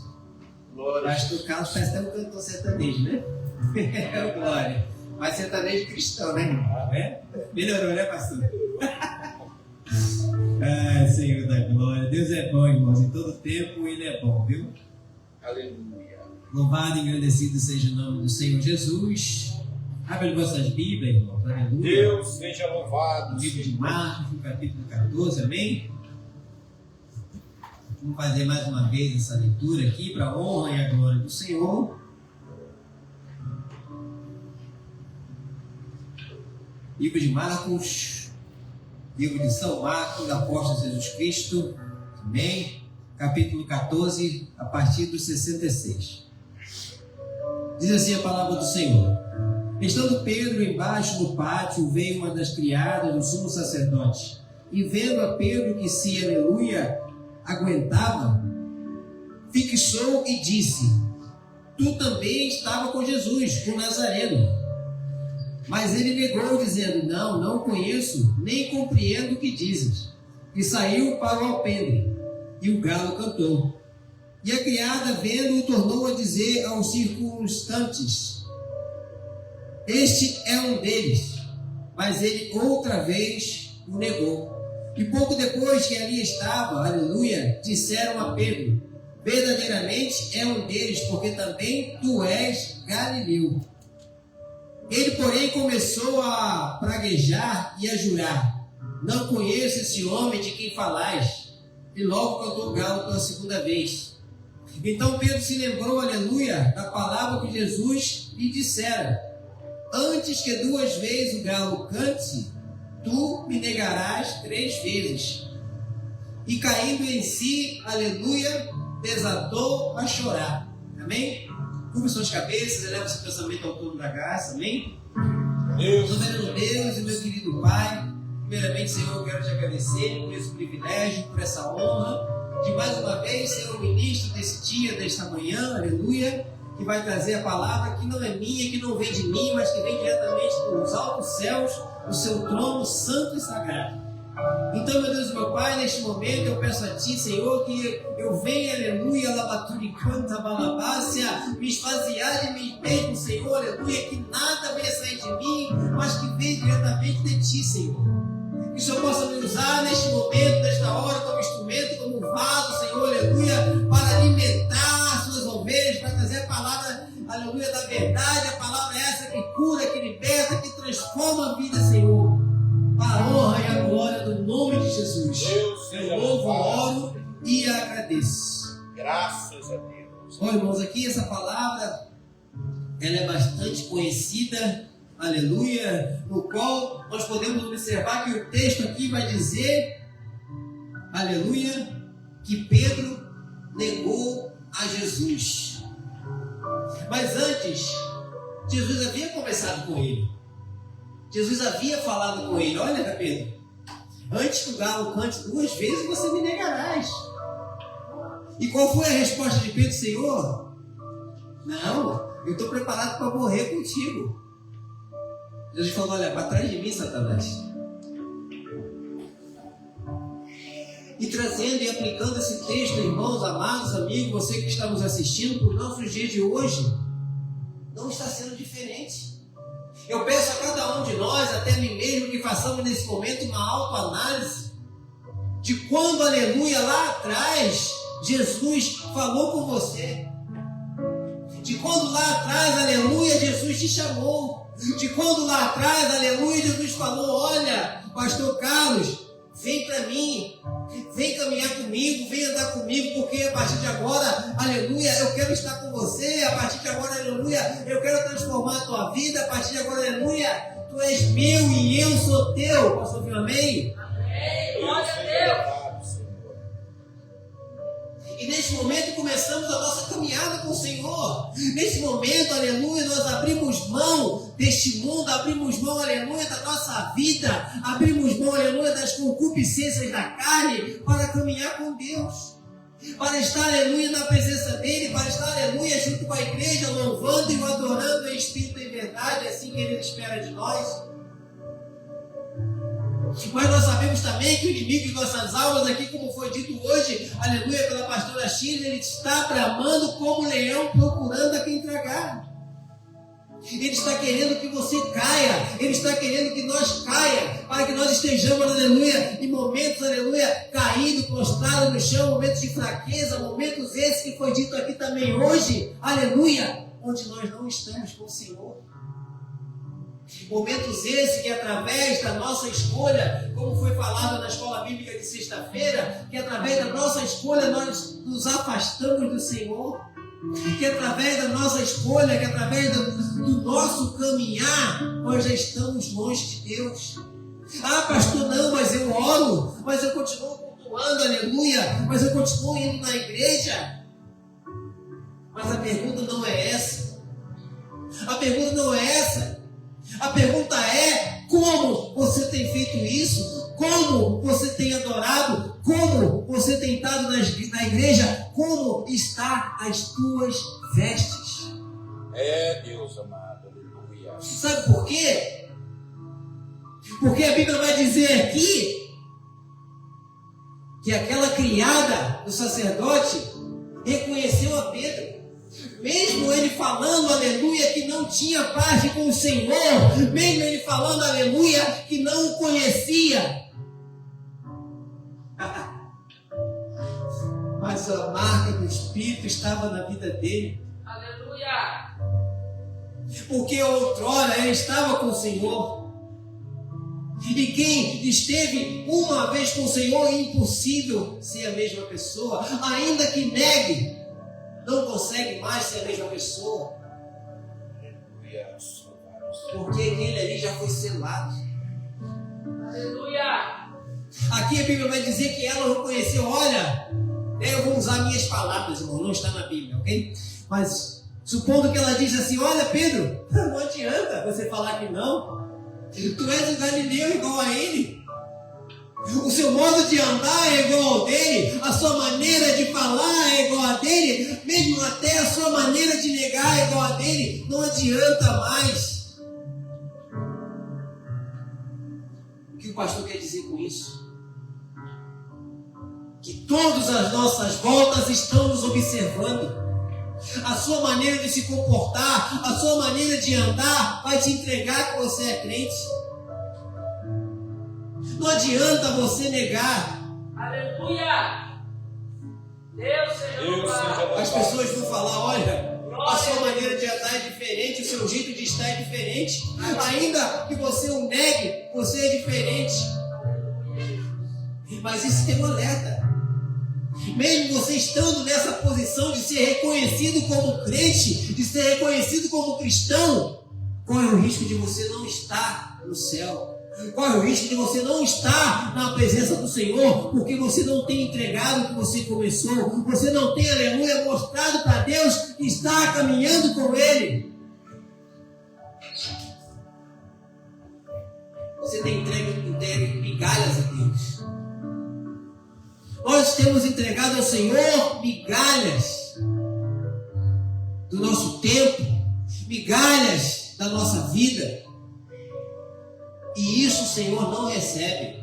S1: Glória.
S3: Pastor Carlos parece até um cantor sertanejo, né? Oh, glória. Mas sertanejo cristão, né, irmão? É? Melhorou, né, pastor? Ai, Senhor da glória. Deus é bom, irmãos. Em todo tempo Ele é bom, viu?
S1: Aleluia.
S3: Louvado e agradecido seja o nome do Senhor Jesus. Abre as vossas Bíblias, irmãos. Aleluia.
S1: Deus seja louvado.
S3: No livro de Marcos, no capítulo 14, amém? Vamos fazer mais uma vez essa leitura aqui para a honra e a glória do Senhor. Livro de Marcos, livro de São Marcos, apóstolo Jesus Cristo, amém? Capítulo 14, a partir do 66. Diz assim a palavra do Senhor: estando Pedro embaixo no pátio, veio uma das criadas do sumo sacerdote, e vendo a Pedro que se, aleluia, aguentava, fixou e disse: tu também estava com Jesus, o Nazareno. Mas ele negou, dizendo: não conheço, nem compreendo o que dizes. E saiu para o alpendre, e o galo cantou. E a criada, vendo-o, tornou a dizer aos circunstantes: este é um deles. Mas ele outra vez o negou. E pouco depois que ali estava, aleluia, disseram a Pedro: verdadeiramente é um deles, porque também tu és galileu. Ele, porém, começou a praguejar e a jurar: não conheço esse homem de quem falais. E logo cantou o galo pela segunda vez. Então Pedro se lembrou, aleluia, da palavra que Jesus lhe dissera: antes que 2 vezes o galo cante, tu me negarás 3 vezes. E caindo em si, aleluia, desatou a chorar. Amém? Curva suas cabeças, eleva seu pensamento ao trono da graça. Amém? Soberano Deus e meu querido Pai, primeiramente, Senhor, eu quero te agradecer por esse privilégio, por essa honra de mais uma vez ser o ministro desse dia, desta manhã, aleluia, que vai trazer a palavra que não é minha, que não vem de mim, mas que vem diretamente dos altos céus, do seu trono santo e sagrado. Então, meu Deus e meu Pai, neste momento eu peço a Ti, Senhor, que eu venha, aleluia, labaturi canta balabácia, me esvaziar de mim mesmo, Senhor, aleluia, que nada venha sair de mim, mas que venha diretamente de Ti, Senhor. Que o Senhor possa me usar neste momento, nesta hora, como instrumento, como vaso, Senhor, aleluia, para alimentar as suas ovelhas, para trazer a palavra, aleluia, da verdade, a palavra essa que cura, que liberta, que transforma a vida, Senhor, para a honra e a glória do nome de Jesus. Eu louvo, oro e agradeço.
S1: Graças a Deus.
S3: Bom, irmãos, aqui essa palavra, ela é bastante conhecida, aleluia, no qual nós podemos observar que o texto aqui vai dizer, aleluia, que Pedro negou a Jesus. Mas antes, Jesus havia conversado com ele. Jesus havia falado com ele: olha, Pedro, antes que o galo cante 2 vezes, você me negarás. E qual foi a resposta de Pedro? Senhor, não, eu estou preparado para morrer contigo. Jesus falou: olha, para trás de mim, Satanás. E trazendo e aplicando esse texto, irmãos, amados, amigos, você que está nos assistindo, para os nossos dias de hoje, não está sendo diferente. Eu peço a cada um de nós, até a mim mesmo, que façamos nesse momento uma autoanálise de quando, aleluia, lá atrás, Jesus falou com você. De quando lá atrás, aleluia, Jesus te chamou. De quando lá atrás, aleluia, Jesus falou: olha, pastor Carlos, vem para mim, vem caminhar comigo, vem andar comigo, porque a partir de agora, aleluia, eu quero estar com você. A partir de agora, aleluia, eu quero transformar a tua vida. A partir de agora, aleluia, tu és meu e eu sou teu. Pastor Filho, amém?
S6: Amém, glória a Deus.
S3: E neste momento começamos a nossa caminhada com o Senhor. Neste momento, aleluia, nós abrimos mão deste mundo, abrimos mão, aleluia, da nossa vida, abrimos mão, aleluia, das concupiscências da carne para caminhar com Deus, para estar, aleluia, na presença dEle, para estar, aleluia, junto com a igreja, louvando e o adorando em espírito e verdade, assim que Ele espera de nós. Mas nós sabemos também que o inimigo de nossas almas, aqui como foi dito hoje, aleluia, pela pastora China, ele está bramando como leão, procurando a quem tragar. Ele está querendo que você caia, ele está querendo que nós caia, para que nós estejamos, aleluia, em momentos, aleluia, caídos, prostrados no chão, momentos de fraqueza, momentos esses que foi dito aqui também hoje, aleluia, onde nós não estamos com o Senhor. Momentos esses que através da nossa escolha, como foi falado na escola bíblica de sexta-feira, que através da nossa escolha nós nos afastamos do Senhor, que através da nossa escolha, que através do nosso caminhar, nós já estamos longe de Deus. Ah, pastor, não, mas eu oro, mas eu continuo cultuando, aleluia, mas eu continuo indo na igreja. Mas a pergunta não é essa. A pergunta não é essa. A pergunta é: como você tem feito isso? Como você tem adorado? Como você tem estado na igreja? Como está as tuas vestes?
S1: É, Deus amado, aleluia.
S3: Sabe por quê? Porque a Bíblia vai dizer aqui que aquela criada do sacerdote, reconheceu a Pedro. Mesmo ele falando, aleluia, que não tinha parte com o Senhor, mesmo ele falando, aleluia, que não o conhecia. Mas a marca do Espírito estava na vida dele.
S6: Aleluia.
S3: Porque outrora ele estava com o Senhor. E quem esteve uma vez com o Senhor, é impossível ser a mesma pessoa. Ainda que negue, não consegue mais ser a mesma pessoa. Porque aquele ali já foi selado.
S6: Aleluia.
S3: Aqui a Bíblia vai dizer que ela reconheceu, olha, eu vou usar minhas palavras, irmão, não está na Bíblia, ok? Mas supondo que ela diz assim, olha Pedro, não adianta você falar que não. Tu és um galileu igual a ele. O seu modo de andar é igual ao dele. A sua maneira de falar é igual a dele. Mesmo até a sua maneira de negar é igual a dele. Não adianta mais. O que o pastor quer dizer com isso? Que todas as nossas voltas estão nos observando. A sua maneira de se comportar, a sua maneira de andar vai te entregar que você é crente. Não adianta você negar.
S6: Aleluia. Deus seja louvado.
S3: As pessoas vão falar, olha, a sua maneira de andar é diferente, o seu jeito de estar é diferente. Ainda que você o negue, você é diferente. Mas isso tem um alerta. Mesmo você estando nessa posição de ser reconhecido como crente, de ser reconhecido como cristão, corre o risco de você não estar no céu. Corre o risco de você não estar na presença do Senhor, porque você não tem entregado o que você começou. Você não tem, aleluia, mostrado para Deus que está caminhando com Ele. Você tem entregue migalhas a Deus. Nós temos entregado ao Senhor migalhas do nosso tempo, migalhas da nossa vida. E isso o Senhor não recebe.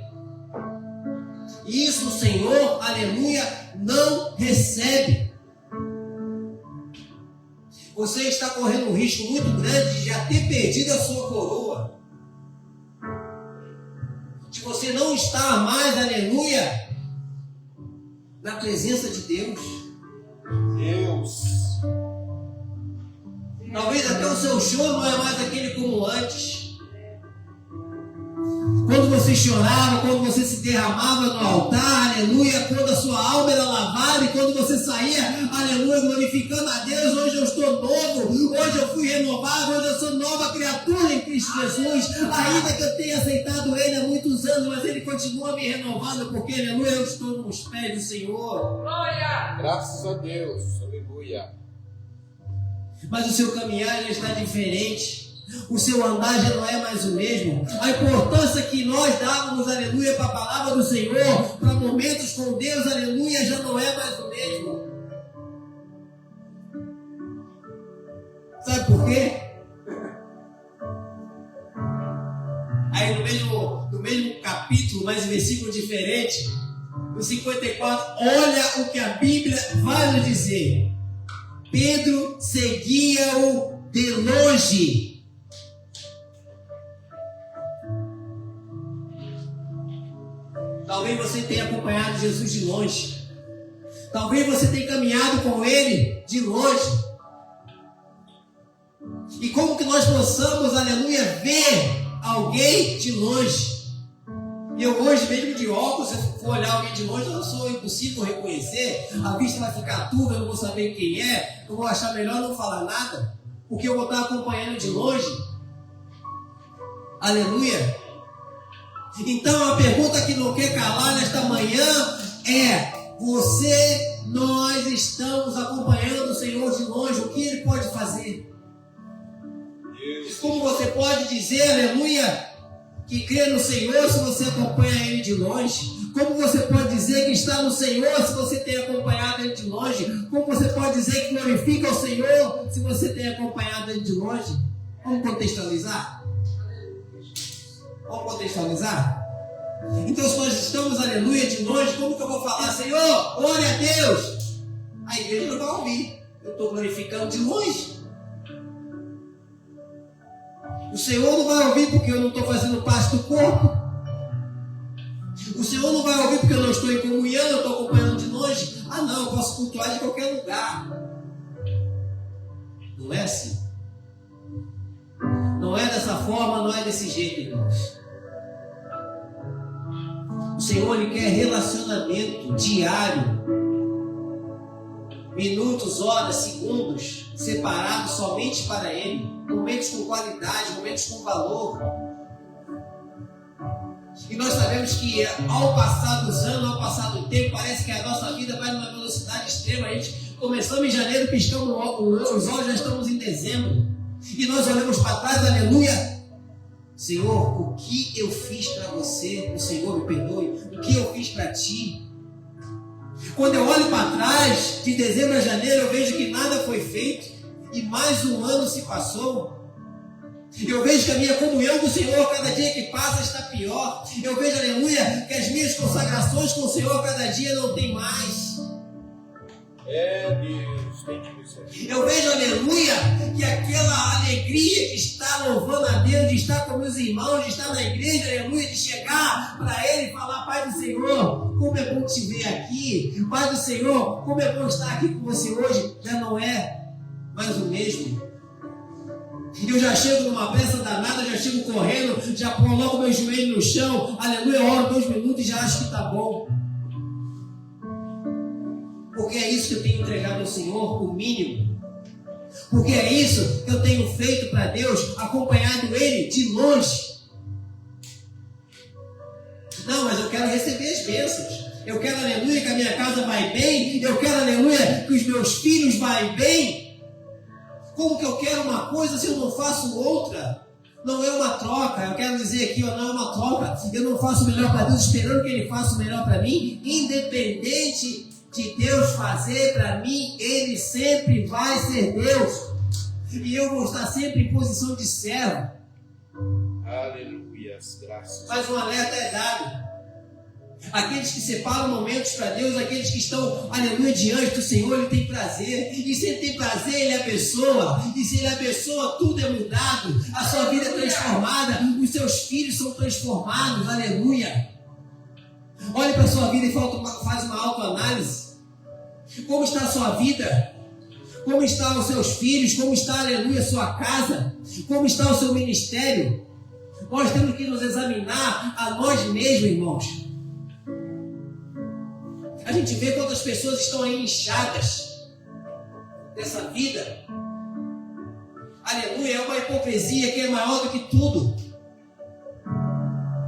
S3: Isso o Senhor, aleluia, não recebe. Você está correndo um risco muito grande de já ter perdido a sua coroa. De você não estar mais, aleluia, na presença de Deus. Talvez até o seu choro não é mais aquele como antes. Quando você chorava, quando você se derramava no altar, aleluia, quando a sua alma era lavada e quando você saía, aleluia, glorificando a Deus, hoje eu estou novo, hoje eu fui renovado, hoje eu sou nova criatura em Cristo Jesus, ainda que eu tenha aceitado Ele há muitos anos, mas Ele continua me renovando, porque, aleluia, eu estou nos pés do Senhor.
S6: Glória!
S1: Graças a Deus, aleluia.
S3: Mas o seu caminhar já está diferente. O seu andar já não é mais o mesmo. A importância que nós dávamos, aleluia, para a palavra do Senhor, para momentos com Deus, aleluia, já não é mais o mesmo. Sabe por quê? Aí no mesmo capítulo, mas em versículo diferente, no 54, olha o que a Bíblia vai nos dizer. Pedro seguia-o de longe. Talvez você tenha acompanhado Jesus de longe. Talvez você tenha caminhado com Ele de longe. E como que nós possamos, aleluia, ver alguém de longe? Eu hoje, mesmo de óculos, se eu for olhar alguém de longe, eu sou impossível reconhecer. A vista vai ficar turva, eu não vou saber quem é. Eu vou achar melhor não falar nada, porque eu vou estar acompanhando de longe. Aleluia. Então a pergunta que não quer calar nesta manhã é: nós estamos acompanhando o Senhor de longe, o que Ele pode fazer? Como você pode dizer, aleluia, que crê no Senhor se você acompanha Ele de longe? Como você pode dizer que está no Senhor se você tem acompanhado Ele de longe? Como você pode dizer que glorifica o Senhor se você tem acompanhado Ele de longe? Vamos contextualizar? Vamos contextualizar? Então, se nós estamos, aleluia, de longe, como que eu vou falar, Senhor, glória a Deus? a igreja não vai ouvir. Eu estou glorificando de longe. O Senhor não vai ouvir porque eu não estou fazendo parte do corpo. O Senhor não vai ouvir porque eu não estou em comunhão, eu estou acompanhando de longe. Ah não, eu posso cultuar de qualquer lugar. Não é assim. Não é dessa forma, não é desse jeito, irmãos. O Senhor, Ele quer relacionamento diário. Minutos, horas, segundos, separados somente para Ele. Momentos com qualidade, momentos com valor. E nós sabemos que ao passar dos anos, ao passar do tempo, parece que a nossa vida vai numa velocidade extrema. A gente começamos em janeiro, piscamos os olhos, já estamos em dezembro. E nós olhamos para trás, aleluia. Senhor, o que eu fiz para você? O Senhor me perdoe. O que eu fiz para ti? Quando eu olho para trás, de dezembro a janeiro, eu vejo que nada foi feito. E mais um ano se passou. Eu vejo que a minha comunhão com o Senhor, cada dia que passa, está pior. Eu vejo, aleluia, que as minhas consagrações com o Senhor, cada dia não tem mais.
S1: Deus, tem que ser.
S3: Eu vejo, aleluia, que aquela alegria de estar louvando a Deus, de estar com meus irmãos, de estar na igreja, aleluia, de chegar para Ele e falar: Pai do Senhor, como é bom te ver aqui. Pai do Senhor, como é bom estar aqui com você hoje. Já não é mais o mesmo. Eu já chego numa pressa danada, já chego correndo, já coloco meu joelho no chão, aleluia, eu oro 2 minutos e já acho que está bom. Porque é isso que eu tenho entregado ao Senhor, o mínimo. Porque é isso que eu tenho feito para Deus, acompanhado Ele de longe. Não, mas eu quero receber as bênçãos. Eu quero, aleluia, que a minha casa vai bem. Eu quero, aleluia, que os meus filhos vão bem. Como que eu quero uma coisa se eu não faço outra? Não é uma troca. Eu quero dizer aqui, não é uma troca. Eu não faço o melhor para Deus esperando que Ele faça o melhor para mim. Independente de Deus fazer para mim, Ele sempre vai ser Deus. E eu vou estar sempre em posição de servo.
S1: Aleluia, graças.
S3: Mas um alerta é dado. Aqueles que separam momentos para Deus, aqueles que estão, aleluia, diante do Senhor, Ele tem prazer. E se Ele tem prazer, Ele abençoa. E se Ele abençoa, tudo é mudado. A sua vida é transformada. Os seus filhos são transformados. Aleluia. Olhe para a sua vida e faz uma autoanálise. Como está a sua vida? Como estão os seus filhos? Como está, aleluia, a sua casa? Como está o seu ministério? Nós temos que nos examinar a nós mesmos, irmãos. A gente vê quantas pessoas estão aí inchadas dessa vida. Aleluia, é uma hipocrisia que é maior do que tudo.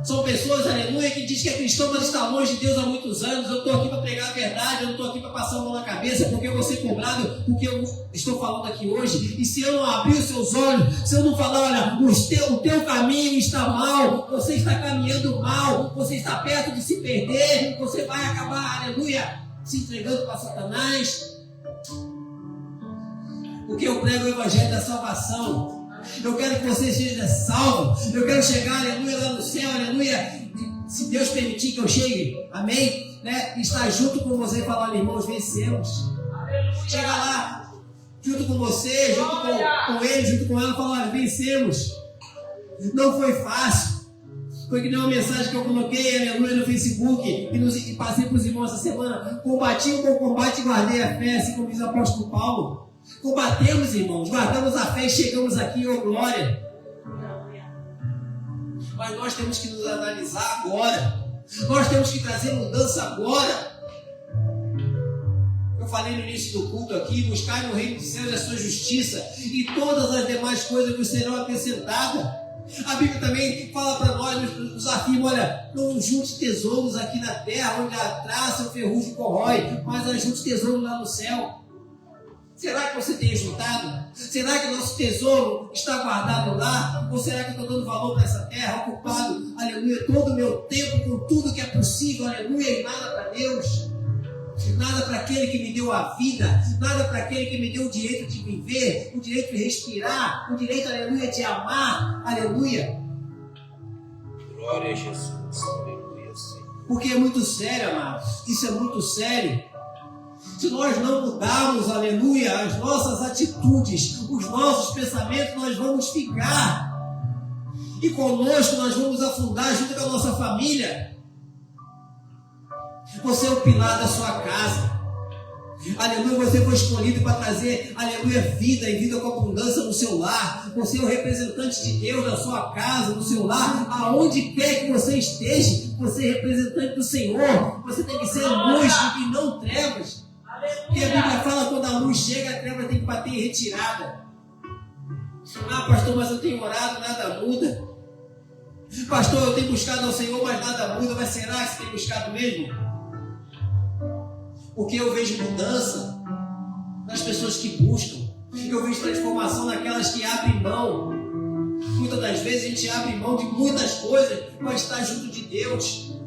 S3: São pessoas, aleluia, que dizem que é cristão, mas está longe de Deus há muitos anos. Eu estou aqui para pregar a verdade, eu não estou aqui para passar a mão na cabeça, porque eu vou ser cobrado o que eu estou falando aqui hoje. E se eu não abrir os seus olhos, se eu não falar, olha, o teu caminho está mal, você está caminhando mal, você está perto de se perder, você vai acabar, aleluia, se entregando para Satanás. Porque eu prego o evangelho da salvação. Eu quero que você seja salvo. Eu quero chegar, aleluia, lá no céu, aleluia. Se Deus permitir que eu chegue, amém? Né? Estar junto com você e falar, irmãos, vencemos. Chega lá, junto com você, junto com ele, junto com ela, falar, vencemos. Não foi fácil. Foi que nem uma mensagem que eu coloquei, aleluia, no Facebook e passei para os irmãos essa semana. Combati o bom combate e guardei a fé, assim como diz o apóstolo Paulo. Combatemos, irmãos, guardamos a fé e chegamos aqui, ô glória. Mas nós temos que nos analisar agora. Nós temos que trazer mudança agora. Eu falei no início do culto aqui, buscar no reino dos céus a sua justiça e todas as demais coisas que serão acrescentadas. A Bíblia também fala para nós, nos afirma, olha, não junte tesouros aqui na terra, onde a traça e o ferrugem corrói, mas junte tesouros lá no céu. Será que você tem juntado? Será que o nosso tesouro está guardado lá? Ou será que eu estou dando valor para essa terra, ocupado, aleluia, todo o meu tempo com tudo que é possível, aleluia, e nada para Deus? Nada para aquele que me deu a vida, nada para aquele que me deu o direito de viver, o direito de respirar, o direito, aleluia, de amar, aleluia.
S1: Glória a Jesus, aleluia, Senhor.
S3: Porque é muito sério, amados, isso é muito sério. Se nós não mudarmos, aleluia, as nossas atitudes, os nossos pensamentos, nós vamos ficar. E conosco nós vamos afundar junto com a nossa família. Você é o pilar da sua casa. Aleluia, você foi escolhido para trazer, aleluia, vida e vida com abundância no seu lar. Você é o representante de Deus na sua casa, no seu lar, aonde quer que você esteja. Você é representante do Senhor. Você tem que ser luz e não trevas. Porque a Bíblia fala que quando a luz chega, a treva tem que bater em retirada. Ah, pastor, mas eu tenho orado, nada muda. Pastor, eu tenho buscado ao Senhor, mas nada muda. Mas será que você tem buscado mesmo? Porque eu vejo mudança nas pessoas que buscam. Eu vejo transformação naquelas que abrem mão. Muitas das vezes a gente abre mão de muitas coisas para estar junto de Deus.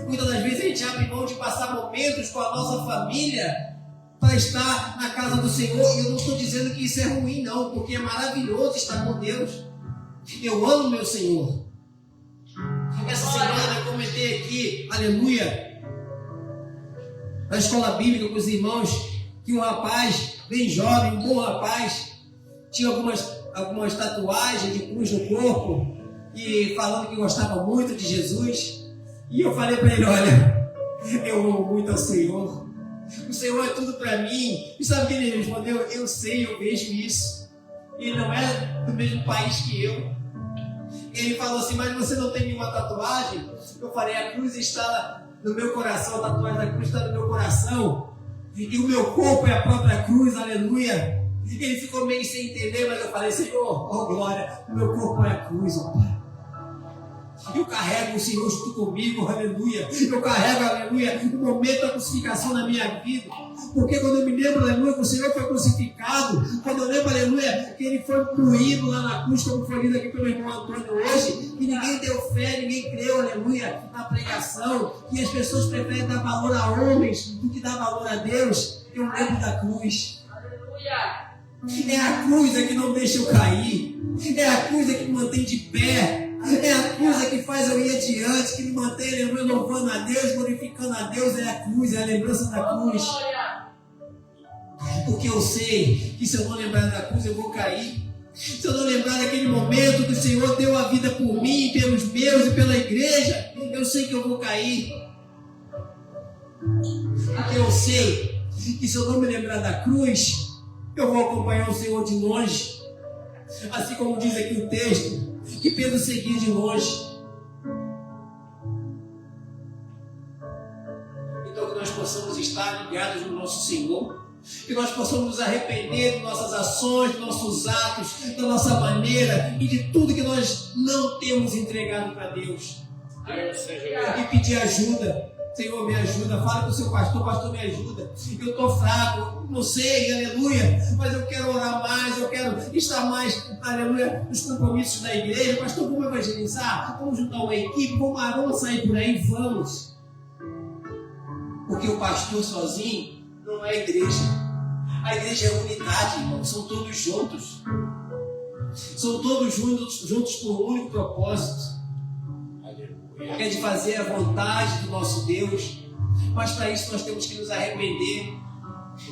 S3: Muitas das vezes a gente abre mão de passar momentos com a nossa família para estar na casa do Senhor. E eu não estou dizendo que isso é ruim, não, porque é maravilhoso estar com Deus. Eu amo meu Senhor. Essa semana eu comentei aqui, aleluia, na escola bíblica com os irmãos, que um rapaz, bem jovem, um bom rapaz, tinha algumas tatuagens de cruz no corpo, e falando que gostava muito de Jesus. E eu falei para ele, olha, eu amo muito ao Senhor, o Senhor é tudo para mim. E sabe o que ele respondeu? Eu sei, eu vejo isso. Ele não é do mesmo país que eu. Ele falou assim, mas você não tem nenhuma tatuagem? Eu falei, a cruz está no meu coração, a tatuagem da cruz está no meu coração, e o meu corpo é a própria cruz, aleluia. Ele ficou meio sem entender, mas eu falei, Senhor, oh glória, o meu corpo é a cruz, ó Pai. Eu carrego o Senhor junto comigo, aleluia. Eu carrego, aleluia, o momento da crucificação na minha vida. Porque quando eu me lembro, aleluia, que o Senhor foi crucificado, quando eu lembro, aleluia, que Ele foi moído lá na cruz, como foi lido aqui pelo irmão Antônio hoje, que ninguém deu fé, ninguém creu, aleluia, na pregação, que as pessoas preferem dar valor a homens do que dar valor a Deus. Eu lembro da cruz.
S6: Aleluia.
S3: É a cruz que não deixa eu cair. É a cruz que me mantém de pé. É a cruz que faz eu ir adiante, que me mantém, aleluia, louvando a Deus, glorificando a Deus. É a cruz, é a lembrança da cruz. Porque eu sei que se eu não lembrar da cruz, eu vou cair. Se eu não lembrar daquele momento que o Senhor deu a vida por mim, pelos meus e pela igreja, eu sei que eu vou cair. Porque eu sei que se eu não me lembrar da cruz, eu vou acompanhar o Senhor de longe. Assim como diz aqui o texto, que Pedro seguia de longe. Então que nós possamos estar ligados no nosso Senhor, que nós possamos nos arrepender de nossas ações, de nossos atos, da nossa maneira e de tudo que nós não temos entregado para Deus. E pedir ajuda. Senhor, me ajuda. Fala com o seu pastor, pastor, me ajuda. Eu estou fraco, não sei, aleluia, mas eu quero orar mais, eu quero estar mais, aleluia, nos compromissos da igreja. Pastor, vamos evangelizar? Vamos juntar uma equipe, vamos sair por aí, vamos. Porque o pastor sozinho não é igreja. A igreja é unidade, irmão. São todos juntos. São todos juntos por um único propósito. É de fazer a vontade do nosso Deus. Mas para isso nós temos que nos arrepender.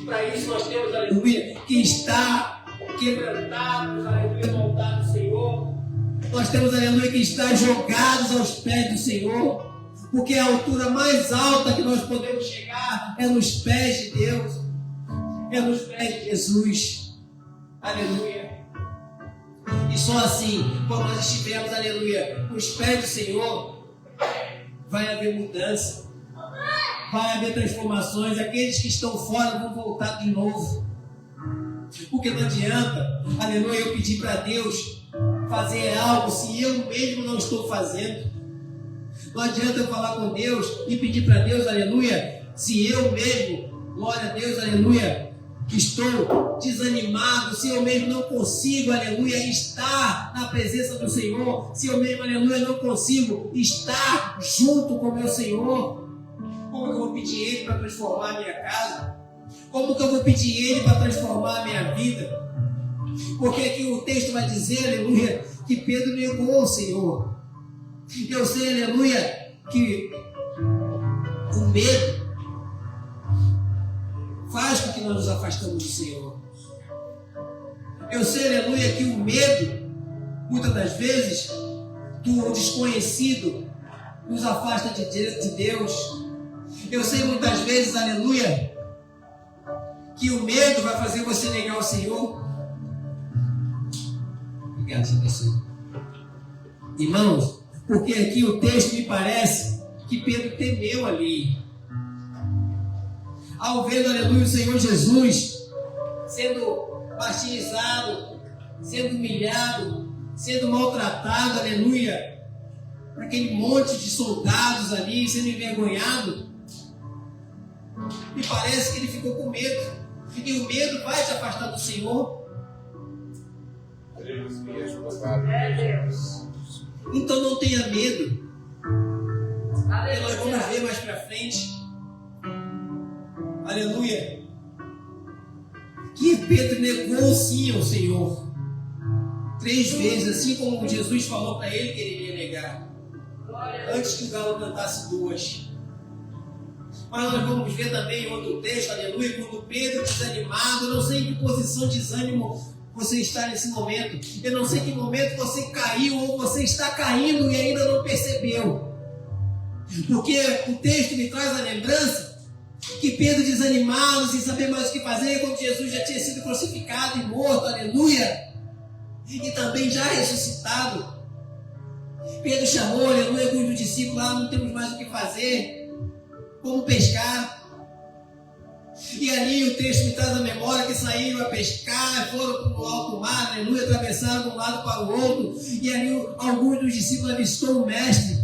S3: Para isso nós temos, aleluia, que estar quebrantados, aleluia, no altar do Senhor. Nós temos, aleluia, que estar jogados aos pés do Senhor. Porque a altura mais alta que nós podemos chegar é nos pés de Deus. É nos pés de Jesus. Aleluia. E só assim, quando nós estivermos, aleluia, nos pés do Senhor, vai haver mudança, vai haver transformações. Aqueles que estão fora vão voltar de novo. Porque não adianta, aleluia, eu pedir para Deus fazer algo se eu mesmo não estou fazendo. Não adianta eu falar com Deus e pedir para Deus, aleluia, se eu mesmo, glória a Deus, aleluia, que estou desanimado, se eu mesmo não consigo, aleluia, estar na presença do Senhor, se eu mesmo, aleluia, não consigo estar junto com o meu Senhor. Como que eu vou pedir Ele para transformar a minha casa? Como que eu vou pedir Ele para transformar a minha vida? Porque aqui o texto vai dizer, aleluia, que Pedro negou o Senhor. Eu sei, aleluia, que o medo faz nós nos afastamos do Senhor. Eu sei, aleluia, que o medo, muitas das vezes, do desconhecido, nos afasta de Deus. Eu sei muitas vezes, aleluia, que o medo vai fazer você negar o Senhor. Obrigado, Senhor. Irmãos, porque aqui o texto me parece que Pedro temeu ali. Ao ver, aleluia, o Senhor Jesus sendo martirizado, sendo humilhado, sendo maltratado, aleluia, por aquele monte de soldados ali, sendo envergonhado, me parece que ele ficou com medo. E o medo vai te afastar do Senhor. Então não tenha medo. E nós vamos ver mais para frente. Aleluia. Que Pedro negou sim ao Senhor 3 vezes, assim como Jesus falou para ele que ele iria negar, antes que o galo cantasse 2. Mas nós vamos ver também em outro texto, aleluia, quando Pedro desanimado, eu não sei em que posição de desânimo você está nesse momento, eu não sei em que momento você caiu ou você está caindo e ainda não percebeu, porque o texto me traz a lembrança que Pedro desanimado, sem saber mais o que fazer, quando Jesus já tinha sido crucificado e morto, aleluia, e também já ressuscitado, Pedro chamou, aleluia, alguns dos discípulos lá, não temos mais o que fazer, como pescar. E ali o texto me traz a memória que saíram a pescar, foram para o alto mar, aleluia, atravessaram de um lado para o outro, e ali alguns dos discípulos avistou o mestre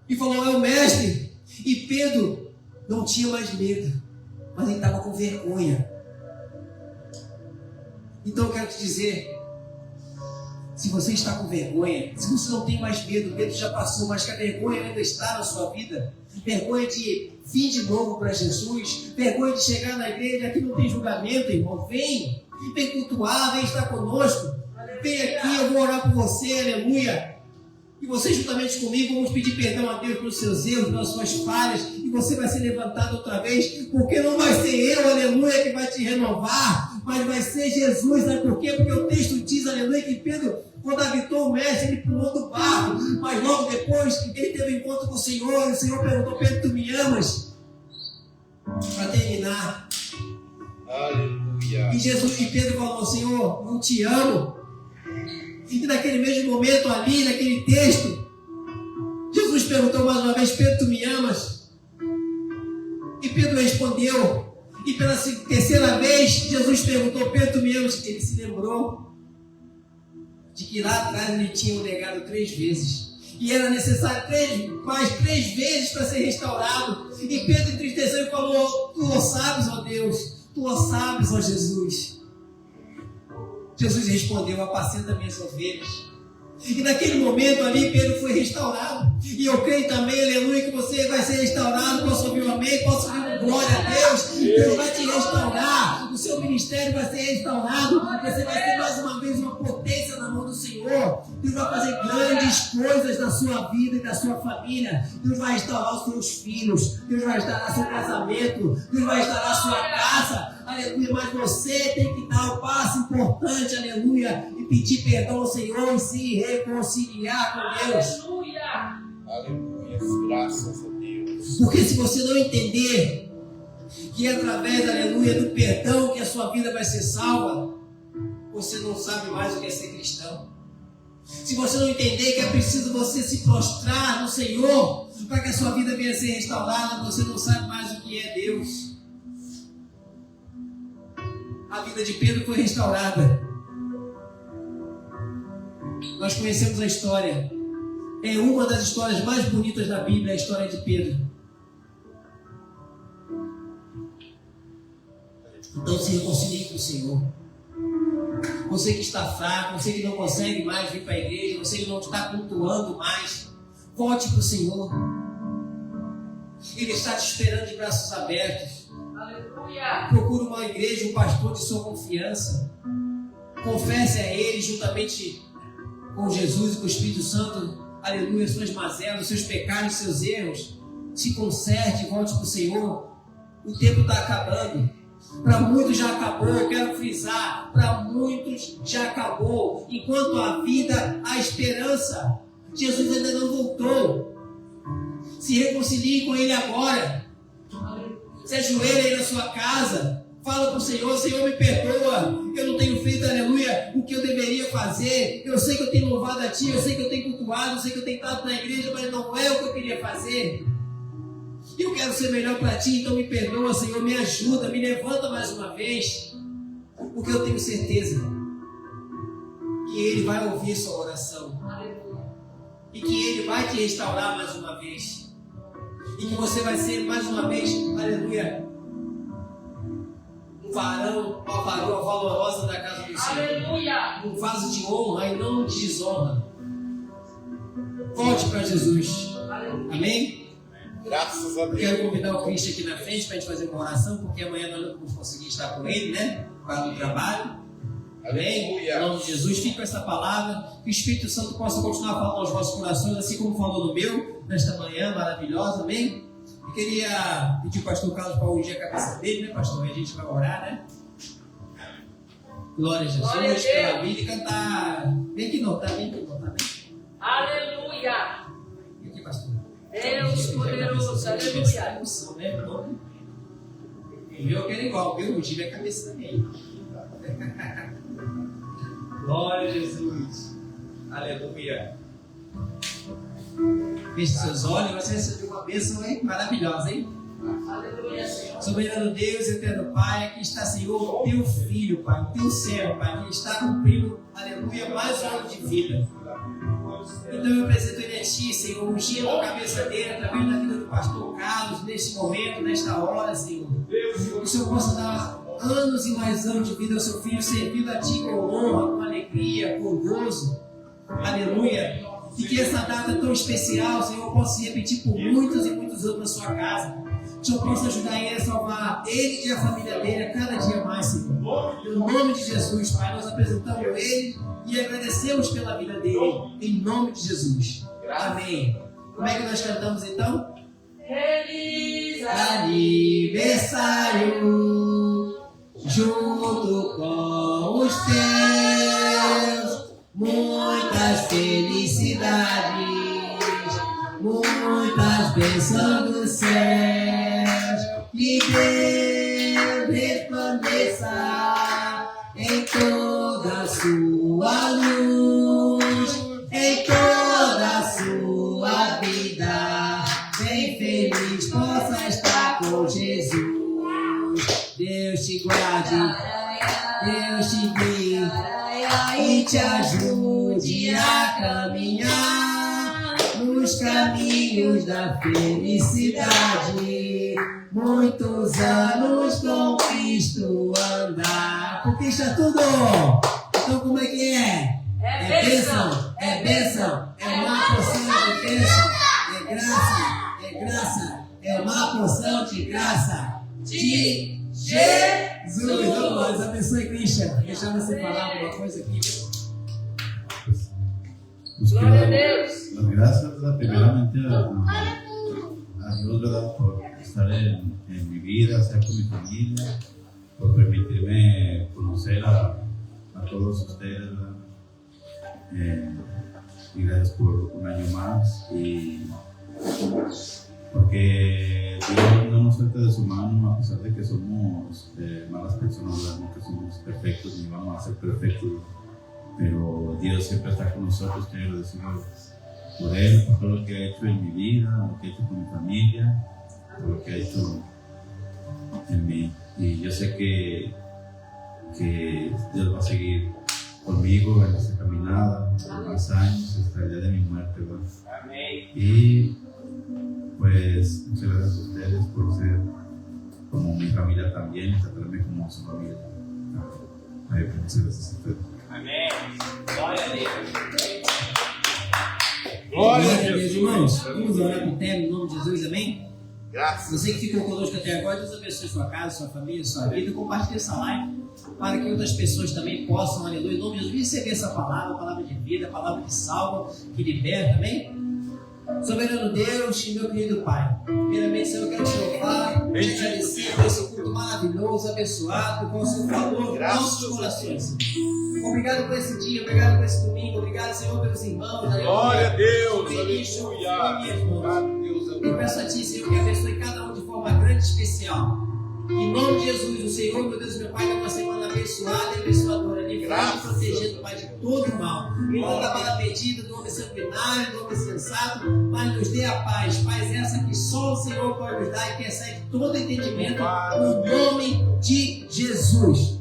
S3: e falou: é o mestre. E Pedro não tinha mais medo, mas ele estava com vergonha. Então eu quero te dizer, se você está com vergonha, se você não tem mais medo, o medo já passou, mas que a vergonha ainda está na sua vida, vergonha de vir de novo para Jesus, vergonha de chegar na igreja, aqui não tem julgamento, irmão, vem cultuar, vem estar conosco, vem aqui, eu vou orar por você, aleluia, e você juntamente comigo vamos pedir perdão a Deus pelos seus erros, pelas suas falhas, e você vai ser levantado outra vez, porque não vai ser eu, aleluia, que vai te renovar, mas vai ser Jesus, sabe por quê? Porque o texto diz, aleluia, que Pedro, quando habitou o mestre, ele pulou do barco, mas logo depois ele teve um encontro com o Senhor, e o Senhor perguntou: Pedro, tu me amas? Para terminar, aleluia. E Pedro falou: Senhor, não te amo. E naquele mesmo momento ali, naquele texto, Jesus perguntou mais uma vez: Pedro, tu me amas? E Pedro respondeu. E pela 3ª vez, Jesus perguntou: Pedro, tu me amas? Ele se lembrou de que lá atrás ele tinha o negado 3 vezes. E era necessário 3 vezes para ser restaurado. E Pedro entristeceu e falou: tu o sabes, ó Deus, tu o sabes, ó Jesus. Jesus respondeu: apacenta minhas ovelhas. E naquele momento ali, Pedro foi restaurado. E eu creio também, aleluia, que você vai ser restaurado. Posso ouvir um amém? Posso ouvir um glória a Deus? Deus vai te restaurar. O seu ministério vai ser restaurado. Você vai ter mais uma vez uma potência na mão do Senhor. Deus vai fazer grandes coisas na sua vida e na sua família. Deus vai restaurar os seus filhos. Deus vai restaurar seu casamento. Deus vai restaurar sua casa. Aleluia, mas você tem que dar o passo importante, aleluia, e pedir perdão ao Senhor e se reconciliar com Deus.
S6: Aleluia!
S1: Aleluia, graças a Deus.
S3: Porque se você não entender que é através, aleluia, do perdão que a sua vida vai ser salva, você não sabe mais o que é ser cristão. Se você não entender que é preciso você se prostrar no Senhor para que a sua vida venha a ser restaurada, você não sabe mais o que é Deus. A vida de Pedro foi restaurada. Nós conhecemos a história. É uma das histórias mais bonitas da Bíblia, a história de Pedro. Então se reconcilie com o Senhor. Você que está fraco, você que não consegue mais vir para a igreja, você que não está cultuando mais, volte para o Senhor. Ele está te esperando de braços abertos.
S6: Aleluia!
S3: Procure uma igreja, um pastor de sua confiança. Confesse a Ele juntamente com Jesus e com o Espírito Santo, aleluia, suas mazelas, seus pecados, seus erros. Se conserte, volte para o Senhor. O tempo está acabando. Para muitos já acabou, eu quero frisar, para muitos já acabou. Enquanto há vida, há esperança. Jesus ainda não voltou. Se reconcilie com Ele agora. Se ajoelha aí na sua casa. Fala para o Senhor, Senhor, me perdoa. Eu não tenho feito, aleluia, o que eu deveria fazer. Eu sei que eu tenho louvado a Ti, eu sei que eu tenho cultuado, eu sei que eu tenho estado na igreja, mas não é o que eu queria fazer. Eu quero ser melhor para Ti, então me perdoa, Senhor, me ajuda, me levanta mais uma vez. Porque eu tenho certeza que Ele vai ouvir sua oração. E que Ele vai te restaurar mais uma vez. E que você vai ser mais uma vez, aleluia, um varão, uma varoa valorosa da casa do Senhor.
S6: Aleluia!
S3: Um vaso de honra e não de desonra. Volte para Jesus. Amém?
S1: Graças a Deus.
S3: Quero convidar o Cristo aqui na frente para a gente fazer uma oração, porque amanhã nós não vamos conseguir estar com ele, né? Para o trabalho. Amém? Em nome de Jesus, fique com essa palavra. Que o Espírito Santo possa continuar falando aos vossos corações, assim como falou no meu, nesta manhã maravilhosa. Amém? Eu queria pedir ao pastor Carlos para ungir a cabeça dele, né, pastor? A gente vai orar, né? Glória a Jesus, pela vida e cantar. Vem que não, tá? Vem que não, tá?
S6: Aleluia!
S3: Vem aqui, pastor.
S6: Deus poderoso, aleluia!
S3: O meu eu quero igual, viu? Eu tive a cabeça também. Glória a Jesus. Aleluia. Feche seus olhos, você recebeu uma bênção, hein? Maravilhosa, hein?
S6: Aleluia, Senhor.
S3: Soberano Deus, eterno Pai, aqui está, Senhor, o teu filho, Pai, o teu servo, Pai, que está cumprindo, aleluia, mais um ano de vida. Então eu apresento ele a Ti, Senhor, ungindo a cabeça dele através da vida do pastor Carlos, neste momento, nesta hora, Senhor. Que o Senhor possa dar anos e mais anos de vida ao seu filho, servindo a Ti com honra, com alegria, com gozo. Aleluia. E que essa data tão especial, Senhor, possa se repetir por muitos e muitos anos na sua casa. Que o Senhor possa ajudar ele a salvar ele e a família dele a cada dia mais, Senhor. No nome de Jesus, Pai, nós apresentamos ele e agradecemos pela vida dele. Em nome de Jesus. Amém. Como é que nós cantamos então?
S6: Feliz
S3: Aniversário, junto com os teus, muitas felicidades, muitas bênçãos dos céus, que Deus resplandeça em toda a sua luz, em toda a sua vida, bem feliz possa estar com Jesus. Deus te guarde, Deus te guie e te ajude a caminhar nos caminhos da felicidade. Muitos anos com Cristo andar. Conquista tudo! Então como é que é? É bênção, é bênção, é uma porção de bênção, é graça, é graça, é uma porção de graça de Jesus. Deus abençoe, Cristian. Deixa você falar alguma coisa aqui.
S6: Glória a Deus.
S4: Las gracias, primeramente a Dios, ¿verdad? Por estar en mi vida, estar con mi familia, por permitirme conocer a todos ustedes, ¿verdad? Y gracias por un año más, y porque Dios no nos suelta de su mano, a pesar de que somos malas personas, ¿verdad? Nunca somos perfectos ni vamos a ser perfectos, pero Dios siempre está con nosotros. Quiero agradecido por Él, por todo lo que ha hecho en mi vida, lo que ha hecho con mi familia, por lo que ha hecho en mí. Y yo sé que Dios va a seguir conmigo en esta caminada por más años, hasta el día de mi muerte, ¿verdad?
S1: Amén.
S4: Y pues muchas gracias a ustedes por ser como mi familia también, y tratarme como su familia. Muchas gracias a ustedes.
S1: Amém. Glória a Deus.
S3: Glória a Deus, irmãos. Vamos orar para o término, em nome de Jesus, amém?
S1: Graças.
S3: Você que ficou conosco até agora, Deus abençoe sua casa, sua família, sua vida. Compartilhe essa live para que outras pessoas também possam, aleluia, em nome de Jesus, receber essa palavra, palavra de vida, palavra que salva, que liberta, amém? Soberano Deus e meu querido Pai, primeiramente, Senhor, eu quero te louvar, te agradecer por esse culto maravilhoso, abençoado, com o Senhor falou nos nossos corações, Senhor. Obrigado por esse dia, obrigado por esse domingo, obrigado, Senhor, pelos irmãos.
S1: Glória a Deus,
S3: aleluia.
S1: aleluia.
S3: Eu peço a Ti, Senhor, que abençoe cada um de forma grande e especial. Em nome de Jesus, o Senhor, meu Deus, meu Pai, dá uma semana abençoada e abençoadora, livrando e protegendo, Pai, de todo mal. Não da bala perdida, do homem sanguinário, do homem sensato, mas nos dê a paz. Paz essa que só o Senhor pode nos dar e que excede todo entendimento, no nome de Jesus.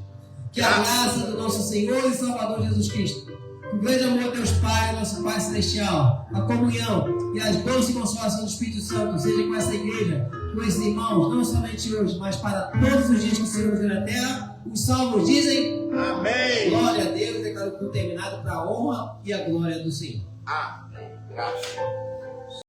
S3: Que a graça do nosso Senhor e Salvador Jesus Cristo, o grande amor de Deus Pai, nosso Pai Celestial, a comunhão e as bênçãos e consolação do Espírito Santo seja com essa igreja, com esses irmãos, não somente hoje, mas para todos os dias que o Senhor nos deu na terra. Os salmos dizem: amém. Glória a Deus, declaro o culto terminado para a honra e a glória do Senhor.
S1: Amém. Graças.